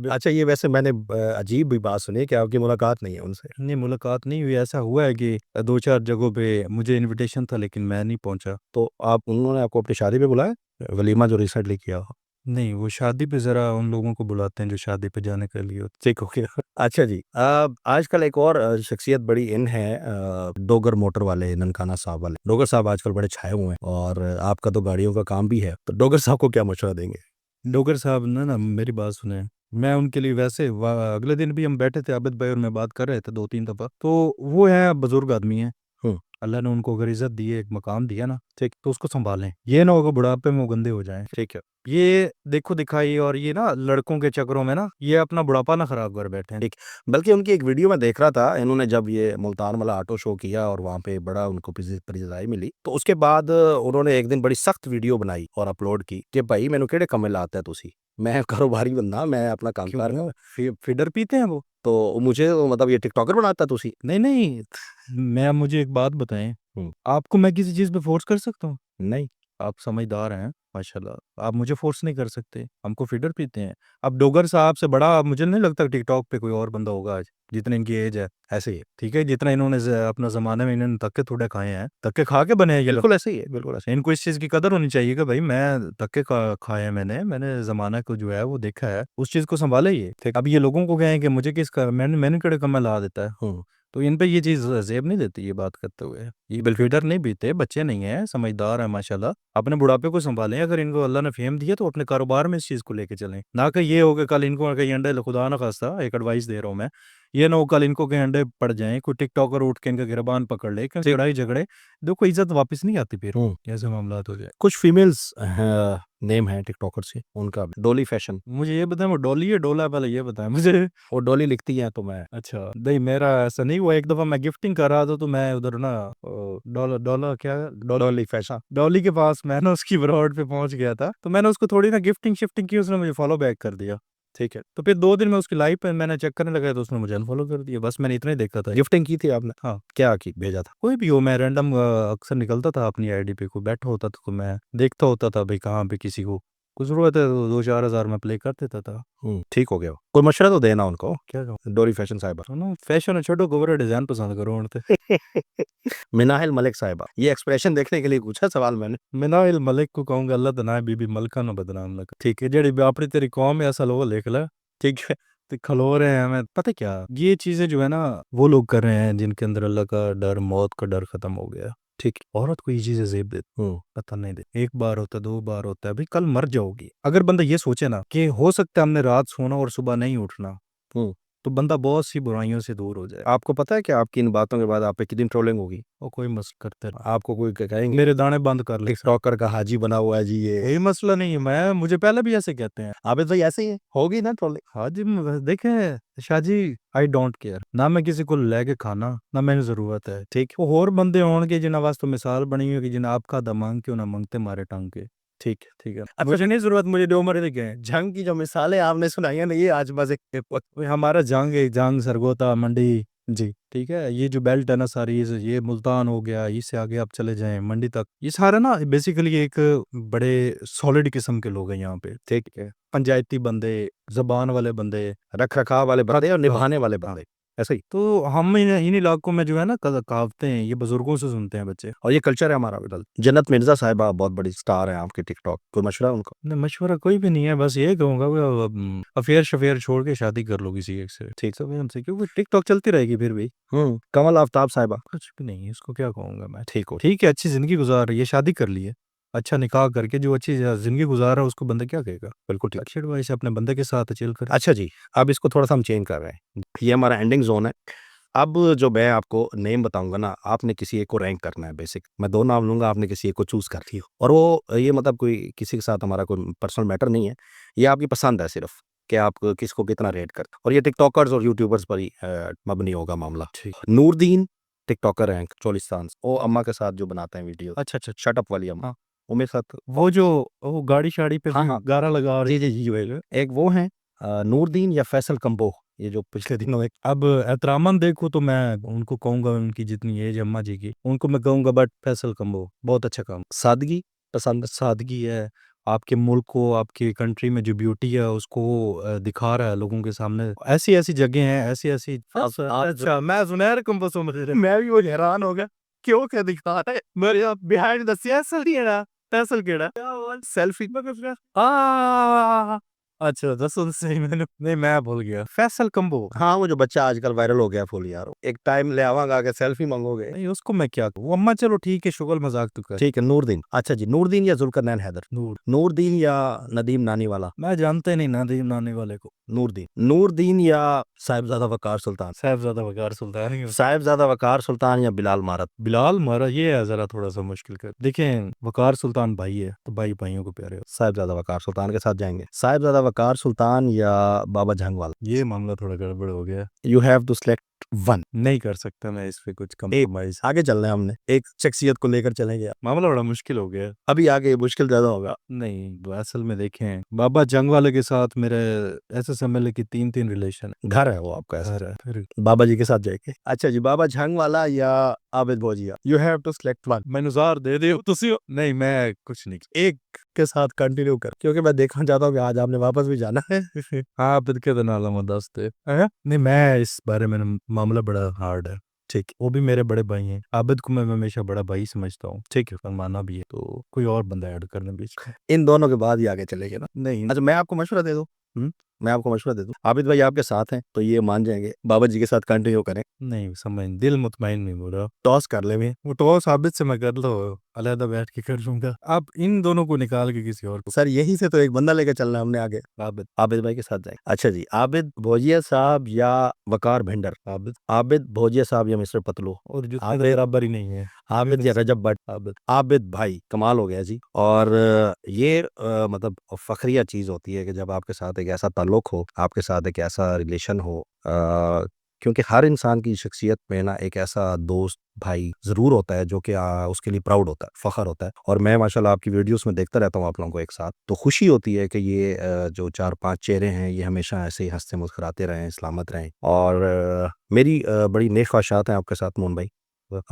अच्छा ये वैसे मैंने अजीब भी बात सुनी है कि आपकी मुलाकात नहीं है उनसे। नहीं, मुलाकात नहीं हुई। ऐसा हुआ है कि 2-4 जगहों पे मुझे इन्विटेशन था, लेकिन मैं नहीं पहुँचा। तो आप उन्होंने आपको अपनी शादी पे बुलाया? वलीमा जो रिसेंटली किया हो? नहीं, वो शादी पे ज़रा उन लोगों को बुलाते हैं जो शादी पे जाने के लिए होते ठीक हो गया। अच्छा जी, आजकल एक और शख्सियत बड़ी इन है, डोगर मोटर वाले ननकाना साहब वाले। डोगर साहब आजकल बड़े छाए हुए हैं और आपका तो गाड़ियों का काम भी है। तो डोगर साहब को क्या मशवरा देंगे? हैं। डोगर साहब ने ना मेरी बात सुने। मैं उनके लिए वैसे अगले दिन भी हम बैठे थे, आबिद भाई और मैं बात कर रहे थे 2-3 दफ़ा। तो वो हैं, बुज़ुर्ग आदमी हैं। हुँ, अल्लाह ने उनको अगर इज़्ज़त दी है, एक मकाम दिया ना, ठीक, तो उसको सँभालें। ये ना हो कि बुढ़ापे में वो गंदे हो जाएँ। ठीक है। ये देखो-दिखाई और ये ना लड़कों के चक्करों में ना, ये अपना बुढ़ापा ना ख़राब कर बैठे हैं। ठीक। बल्कि उनकी एक वीडियो मैं देख रहा था, इन्होंने जब ये मुल्तान वाला ऑटो शो किया और वहाँ पे बड़ा उनको पज़िज़ाई मिली, तो उसके बाद उन्होंने एक दिन बड़ी सख्त वीडियो बनाई और अपलोड की कि भाई मैनू केड़े कम्मे लाते तुसी? मैं कारोबारी बंदा, मैं अपना काम क्यों कर रहा वो हूँ। फीडर पीते हैं वो? तो मुझे मतलब ये टिकटॉकर बनाता तुसी? नहीं, मुझे एक बात बताएँ, हुँ, आपको मैं किसी चीज़ पे फ़ोर्स कर सकता हूँ? नहीं। आप समझदार हैं, माशाल्लाह। आप मुझे फ़ोर्स नहीं कर सकते, हमको फीडर पीते हैं। अब डोगर साहब से बड़ा मुझे नहीं लगता टिकटॉक पे कोई और बंदा होगा आज, जितनी इनकी एज है। ऐसे ही है। ठीक है? जितना इन्होंने अपना ज़माने में इन्होंने धक्के थोड़े खाए हैं, धक्के खा के बने हैं ये लोग। बिल्कुल ऐसे ही है, बिल्कुल ऐसे ही। इनको इस चीज़ की कदर होनी चाहिए कि भाई मैं धक्के खाए हैं मैंने ज़माना को जो है वो देखा है, उस चीज़ को सँभाले ये। ठीक। अब ये लोगों को कहें कि मुझे किसका मैंने केड़े कम्मे ला देता है। हुँ, तो इन पे ये चीज़ ज़ेब नहीं देती ये बात करते हुए। ये बिलफीडर नहीं पीते, बच्चे नहीं हैं, समझदार हैं माशाल्लाह। अपने बुढ़ापे को सँभालें, अगर इनको अल्लाह ने फ़ेम दी है तो अपने कारोबार में इस चीज़ को लेके चलें। ना कि ये हो कि कल इनको कहीं अंडे खुदा ना ख़ास्ता एक एडवाइस दे रहा हूँ मैं, ये ना हो कल इनको कहीं अंडे पड़ जाएँ, कोई टिकटॉकर उठ के इनका गिरबान पकड़ ले, कहीं लड़ाई झगड़े, देखो इज़्ज़त वापस नहीं आती फिर, हुँ। ऐसे मामलात हो जाए। कुछ फीमेल्स हैं नेम है टिकटॉकर से उनका भी, डोली फैशन। मुझे ये बताएं वो डॉली है डोला, पहले ये बताएं मुझे। वो डोली लिखती है तो मैं अच्छा नहीं, मेरा ऐसा नहीं हुआ। एक दफा मैं गिफ्टिंग कर रहा था तो मैं उधर ना डॉलर डॉलर क्या डोली फैशन। डॉली के पास मैं ना उसकी रोड पे पहुंच गया था, तो मैंने उसको थोड़ी ना गिफ्टिंग शिफ्टिंग की, उसने मुझे फॉलो बैक कर दिया। ठीक है। तो फिर 2 दिन में उसकी लाइफ पे मैंने चेक करने लगा तो उसने मुझे अनफॉलो कर दिया। बस मैंने इतना ही देखा था। गिफ्टिंग की थी आपने? हाँ, क्या की भेजा था? कोई भी हो, मैं रैंडम अक्सर निकलता था अपनी आईडी पे, कोई बैठा होता था तो मैं देखता होता था भाई कहाँ पे किसी को कुछ जरूरत है तो 2-4 हज़ार में प्ले कर देता था। ठीक हो गया। कोई मशवरा तो देना उनको, क्या कहूँ डोली फैशन साहिबा। ना, फैशन छोटो कवर डिजाइन पसंद करो उनते। मिनाहिल मलिक साहिबा, ये एक्सप्रेशन देखने के लिए पूछा सवाल मैंने। मिनाइल मलिक को कहूंगा अल्लाह तना बीबी मलका ना बदनाम लगा। ठीक है, जेडी अपनी तेरी कौम है असल वो लिख ला। ठीक है, तो खलो रहे हैं हमें पता क्या, ये चीजें जो है ना वो लोग कर रहे हैं जिनके अंदर अल्लाह का डर, मौत का डर खत्म हो गया। ठीक है, औरत को ये चीजें जेब दे पता नहीं दे, एक बार होता है 2 बार होता है, भाई कल मर जाओगी। अगर बंदा ये सोचे ना कि हो सकता है हमने रात सोना और सुबह नहीं उठना, तो बंदा बहुत सी बुराइयों से दूर हो जाए। आपको पता है कि आपकी इन बातों के बाद आप पे कितनी ट्रोलिंग होगी? और कोई मसला करते रहो, आपको कोई कहेंगे मेरे दाने बंद कर ले। टिकटॉकर का हाजी बना हुआ है जी ये। कोई मसला नहीं है, मैं मुझे पहले भी ऐसे कहते हैं। आप तो ऐसे ही है, होगी ना ट्रोलिंग। हाँ जी, देखें शाहजी, आई डोंट केयर ना, मैं किसी को लेके खाना ना मैंने जरूरत है। ठीक, वो और बंदे होंगे जिन्हें वास्तव मिसाल बनी हुई कि जिन्हें आपका दमांग क्यों ना मांगते मारे टांग के। ठीक है। ठीक है, अब मुझे नहीं जरूरत, मुझे दो मरे गए जंग की जो मिसालें आपने सुनाई है ना, ये आज मजे हमारा जंग है, जंग सरगोता मंडी जी। ठीक है, ये जो बेल्ट है ना सारी, ये मुल्तान हो गया, इससे आगे आप चले जाएं मंडी तक, ये सारा ना बेसिकली एक बड़े सॉलिड किस्म के लोग हैं यहाँ पे। ठीक है। पंचायती बंदे, जबान वाले बंदे, रख रखाव वाले बंदे और निभाने वाले हाँ। बंदे, ऐसे ही। तो हम इन इलाकों में जो है ना कहावतें हैं, ये बुजुर्गों से सुनते हैं बच्चे। और ये कल्चर है हमारा उधर। जन्नत मिर्जा साहिबा बहुत बड़ी स्टार है आपके टिकटॉक, कोई मशवरा उनको? नहीं, मशवरा कोई भी नहीं है, बस ये कहूंगा कि अफेयर शफेयर छोड़ के शादी कर लो किसी एक से। ठीक। सब हमसे, क्योंकि टिकटॉक चलती रहेगी फिर भी। कमल आफ्ताब साहिबा। कुछ भी नहीं है, इसको क्या कहूंगा मैं। ठीक हो। ठीक है, अच्छी जिंदगी गुजार रही है, शादी कर ली है, अच्छा निकाह करके जो अच्छी जिंदगी गुजार रहा है उसको बंदा क्या कहेगा। बिल्कुल ठीक। अच्छी एडवाइस है, अपने बंदे के साथ चिल कर। अच्छा जी, अब इसको थोड़ा सा हम चेंज कर रहे हैं, ये हमारा एंडिंग जोन है। अब जो मैं आपको नेम बताऊंगा ना, आपने किसी एक को रैंक करना है। बेसिक मैं 2 नाम लूंगा, आपने किसी एक को चूज कर लियो। और वो ये मतलब कोई किसी के साथ हमारा कोई पर्सनल मैटर नहीं है, ये आपकी पसंद है सिर्फ कि आप किसको कितना रेट करते। और ये टिकटॉकर्स और यूट्यूबर्स पर ही मबनी होगा मामला। ठीक। नूरदीन टिकटॉकर रैंक चोलिस्तान, वो अम्मा के साथ जो बनाते हैं वीडियो, अच्छा अच्छा, शट अप वाली अम्मा, हाँ। वो मेरे साथ। वो जो वो गाड़ी शाड़ी पे हाँ हाँ, गारा लगा रही। जी जी जी वही। एक वो है नूरदीन या फैसल कंबो, ये जो पिछले दिनों एक। अब एहतरामन देखो तो मैं उनको कहूंगा, उनकी जितनी एज अम्मा जी की, उनको मैं कहूंगा बट फैसल कम्बो बहुत अच्छा काम। सादगी पसंद। सादगी है, आपके मुल्क को, आपकी कंट्री में जो ब्यूटी है उसको दिखा रहा है लोगों के सामने। ऐसी ऐसी जगह हैं, ऐसी ऐसी। अच्छा, मैं सुनहरे कम्बो समझ रहा। मैं भी वो हैरान हो गया, क्यों क्या दिखा रहा है मेरे बिहाइंड द सीन ही है ना। फैसल केड़ा सेल्फी। आ अच्छा दसो सही, मैंने नहीं, मैं भूल गया। फैसल कम्बो, हाँ, वो जो बच्चा आजकल वायरल हो गया फुल यार, एक टाइम ले आवांगा आके सेल्फी मांगोगे। नहीं उसको मैं क्या कहूँ। वो अम्मा चलो ठीक है, शुगल मजाक तो कर। ठीक है, नूरदीन। अच्छा जी, नूरदीन या जुल्करनैन हैदर? नूर, नूरदीन या नदीम नानी वाला? मैं जानते ही नहीं नदीम नाने वाले को। नूरदीन। नूरदीन या साहिबजादा वकार सुल्तान? साहिबजादा वकार सुल्तान है। साहिबजादा वकार सुल्तान या बिलाल मारत? बिलाल मारा, ये है जरा थोड़ा सा मुश्किल कर। देखें वकार सुल्तान भाई है तो भाई भाइयों को प्यारे हो। साहिबजादा वकार सुल्तान के साथ जाएंगे। साहिबजादा वकार सुल्तान या बाबा जंग वाला? ये मामला थोड़ा गड़बड़ हो गया, you have to select one. नहीं कर सकता मैं इस पे कुछ कम्प्रोमाइज। आगे चल रहे हैं, हमने एक शख्सियत को लेकर चलेंगे। मामला बड़ा मुश्किल हो गया। अभी आगे मुश्किल ज्यादा होगा। नहीं वो असल में देखें, बाबा जंग वाले के साथ मेरे SSMLA की 3 रिलेशन है। घर है वो आपका ऐसा? घर है फिर। बाबा जी के साथ जाएंगे। अच्छा जी, बाबा झंग वाला या आबिद भोजिया? You have to select one. मैनुजार दे दे तुसी। नहीं मैं कुछ नहीं। एक के साथ कंटिन्यू कर, क्योंकि मैं देखना चाहता हूँ कि आज आपने वापस भी जाना है। हाँ फिर के नाला मैं दस दे नहीं, मैं इस बारे में मामला बड़ा हार्ड है। ठीक, वो भी मेरे बड़े भाई हैं। आबिद को मैं हमेशा बड़ा भाई समझता हूँ। ठीक है, फरमाना भी है तो कोई और बंदा ऐड करने बीच में। इन दोनों के बाद ही आगे चलेंगे ना? नहीं अच्छा, मैं आपको मशवरा दे दूं। मैं आपको मशवरा दे दूं, आबिद भाई आपके साथ हैं तो ये मान जाएंगे, बाबा जी के साथ कंटिन्यू करें। नहीं समझ, दिल मुतमईन नहीं हो रहा। टॉस कर ले में। वो टॉस आबिद से मैं कर लो, अलहदा बैठ के कर लूंगा। आप इन दोनों को निकाल के किसी और को। सर यही से तो एक बंदा लेकर चलना है हमने आगे, आबिद भाई के साथ जाएंगे। अच्छा जी, आबिद भोजिया साहब या वकार भिंडर? आबिद भोजिया साहब या मिस्टर पतलू? और जो आबिद बराबर ही नहीं है। आबिद या रजब भट्ट? आबिद भाई कमाल हो गया जी। और ये मतलब फखरिया चीज़ होती है कि जब आपके साथ एक ऐसा ताल्लुक हो, आपके साथ एक ऐसा रिलेशन हो, क्योंकि हर इंसान की शख्सियत में ना एक ऐसा दोस्त भाई ज़रूर होता है जो कि उसके लिए प्राउड होता है, फ़ख्र होता है। और मैं माशाल्लाह आपकी वीडियोस में देखता रहता हूँ आप लोगों को एक साथ, तो खुशी होती है कि ये जो 4-5 चेहरे हैं ये हमेशा ऐसे ही हंसते मुस्कुराते रहें, सलामत रहें। और मेरी बड़ी नेक ख्वाहिशात हैं आपके साथ मोहन भाई,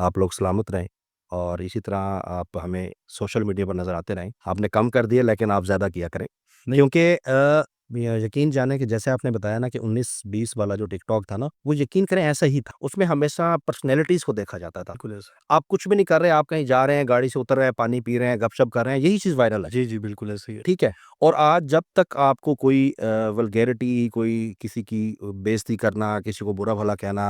आप लोग सलामत रहें और इसी तरह आप हमें सोशल मीडिया पर नज़र आते रहें। आपने कम कर दिया लेकिन आप ज़्यादा किया करें, क्योंकि यकीन जाने कि जैसे आपने बताया ना कि 19-20 वाला जो टिकटॉक था ना, वो यकीन करें ऐसा ही था। उसमें हमेशा पर्सनैलिटीज़ को देखा जाता था। बिल्कुल ऐसा। आप कुछ भी नहीं कर रहे, आप कहीं जा रहे हैं, गाड़ी से उतर रहे हैं, पानी पी रहे हैं, गपशप कर रहे हैं, यही चीज़ वायरल है। जी, जी, बिल्कुल ऐसे ही है। ठीक है? और आज जब तक आपको कोई वल्गैरिटी, कोई किसी की बेइज़्ज़ती करना, किसी को बुरा-भला कहना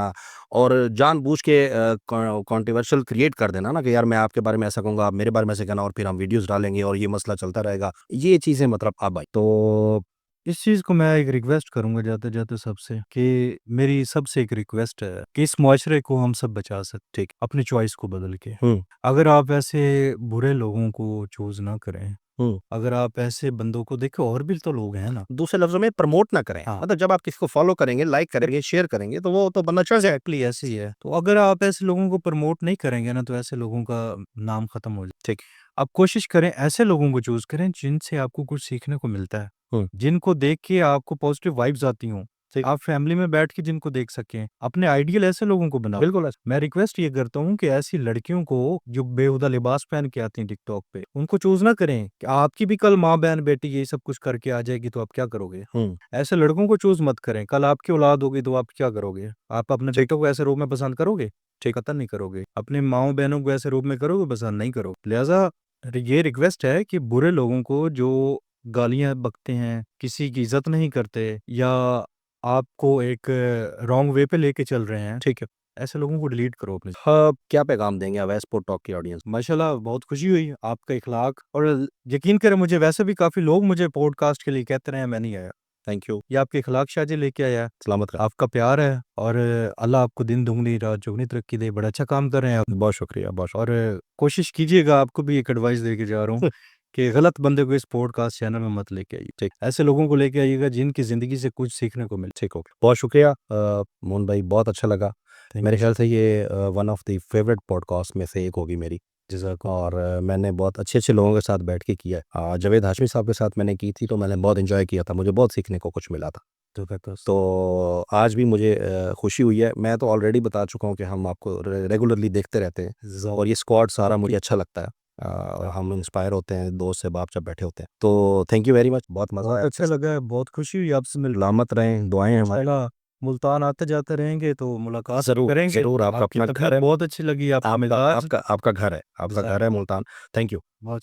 और जानबूझ के कंट्रोवर्शियल क्रिएट कर देना ना कि यार मैं आपके बारे में ऐसा कहूँगा, आप मेरे बारे में ऐसे कहना और फिर हम वीडियोज़ डालेंगे और ये मसला चलता रहेगा। ये चीज़ें मतलब अब आई। तो इस चीज़ को मैं एक रिक्वेस्ट करूँगा जाते-जाते सबसे, कि मेरी सबसे एक रिक्वेस्ट है कि इस मुआशरे को हम सब बचा सकते, ठीक। अपनी चॉइस को बदल के। हुँ, अगर आप ऐसे बुरे लोगों को चूज़ ना करें, हुँ। अगर आप ऐसे बंदों को देखो, और भी तो लोग हैं ना। दूसरे लफ्ज़ों में प्रमोट ना करें। हाँ। मतलब जब आप किसी को फ़ॉलो करेंगे, लाइक करेंगे, शेयर करेंगे तो वो तो बंदा चढ़ जाएगा। एग्ज़ैक्टली ऐसे ही है। तो अगर आप ऐसे लोगों को प्रमोट नहीं करेंगे ना, तो ऐसे लोगों का नाम खत्म हो जाए। ठीक। आप कोशिश करें, ऐसे लोगों को चूज़ करें जिनसे आपको कुछ सीखने को मिलता है, हुँ, जिनको देख के आपको पॉजिटिव वाइब्स आती हों। ठीक। आप फैमिली में बैठ के जिनको देख सकें, अपने आइडियल ऐसे लोगों को बनाओ। बिल्कुल ऐसा। मैं रिक्वेस्ट ये करता हूँ कि ऐसी लड़कियों को जो बेहुदा लिबास पहन के आती हैं टिकटॉक पे, उनको चूज़ ना करें कि आपकी भी कल माँ, बहन, बेटी ये सब कुछ करके आ जाएगी तो आप क्या करोगे? हुँ, ऐसे लड़कों को चूज़ मत करें, कल आपकी औलाद होगी तो आप क्या करोगे? आप अपने बेटों को ऐसे रूप में पसंद करोगे? कतई नहीं करोगे। अपने माँओं-बहनों को ऐसे रूप में करोगे? पसंद नहीं करोगे। लिहाज़ा ये रिक्वेस्ट है कि बुरे लोगों को जो गालियाँ बकते हैं, किसी की इज़्ज़त नहीं करते या आपको एक रॉन्ग वे पे लेके चल रहे हैं, ठीक है। ऐसे लोगों को डिलीट करो अपने। हाँ, क्या पैगाम देंगे आप स्पोर्ट टॉक की ऑडियंस? माशाल्लाह बहुत खुशी हुई आपका इखलाक, और यकीन करें मुझे वैसे भी काफ़ी लोग मुझे पॉडकास्ट के लिए कहते रहे हैं, मैं नहीं आया। Thank you. ये आपके इखलाक शायद लेके आया है, सलामत रहें। आपका प्यार है, और अल्लाह आपको दिन दुगनी रात चौगुनी तरक्की दे। बड़ा अच्छा काम कर रहे हैं आप। बहुत शुक्रिया, बहुत शुक्रिया। और कोशिश कीजिएगा, आपको भी एक एडवाइस दे के जा रहा हूँ कि गलत बंदे को इस पॉडकास्ट चैनल में मत लेके आइए। ठीक। ऐसे लोगों को लेके आइएगा जिनकी ज़िंदगी से कुछ सीखने को मिले। ठीक, ओके। बहुत शुक्रिया मोहन भाई, बहुत अच्छा लगा। थैंक मेरे यू। ख्याल से ये one of the favourite podcast में से एक होगी मेरी। जज़ाकल्लाह। और मैंने बहुत अच्छे-अच्छे लोगों के साथ बैठ के किया है। जावेद हाशमी साहब के साथ मैंने की थी तो मैंने बहुत एन्जॉय किया था, मुझे बहुत सीखने को कुछ मिला था। ज़बरदस्त। तो आज भी मुझे खुशी हुई है। मैं तो ऑलरेडी बता चुका हूँ कि हम आपको रेगुलरली देखते रहते हैं ज़ और ये स्क्वाड सारा मुझे अच्छा लगता है। हम इंस्पायर होते हैं दोस्त से बाप जब बैठे होते हैं। तो थैंक यू वेरी मच, बहुत मज़ा बहुत आया अच्छा आपके साथ। लगा, बहुत खुशी हुई आपसे मिल। सलामत रहें, दुआएँ हैं हमारी। इंशाल्लाह मुल्तान आते-जाते रहेंगे तो मुलाकात ज़रूर, करेंगे। ज़रूर। आपका आपकी अपना घर तबीयत है। बहुत अच्छी लगी, आपका आपका मिजाज आपका आपका घर है, आपका घर है मुल्तान। Thank you. बहुत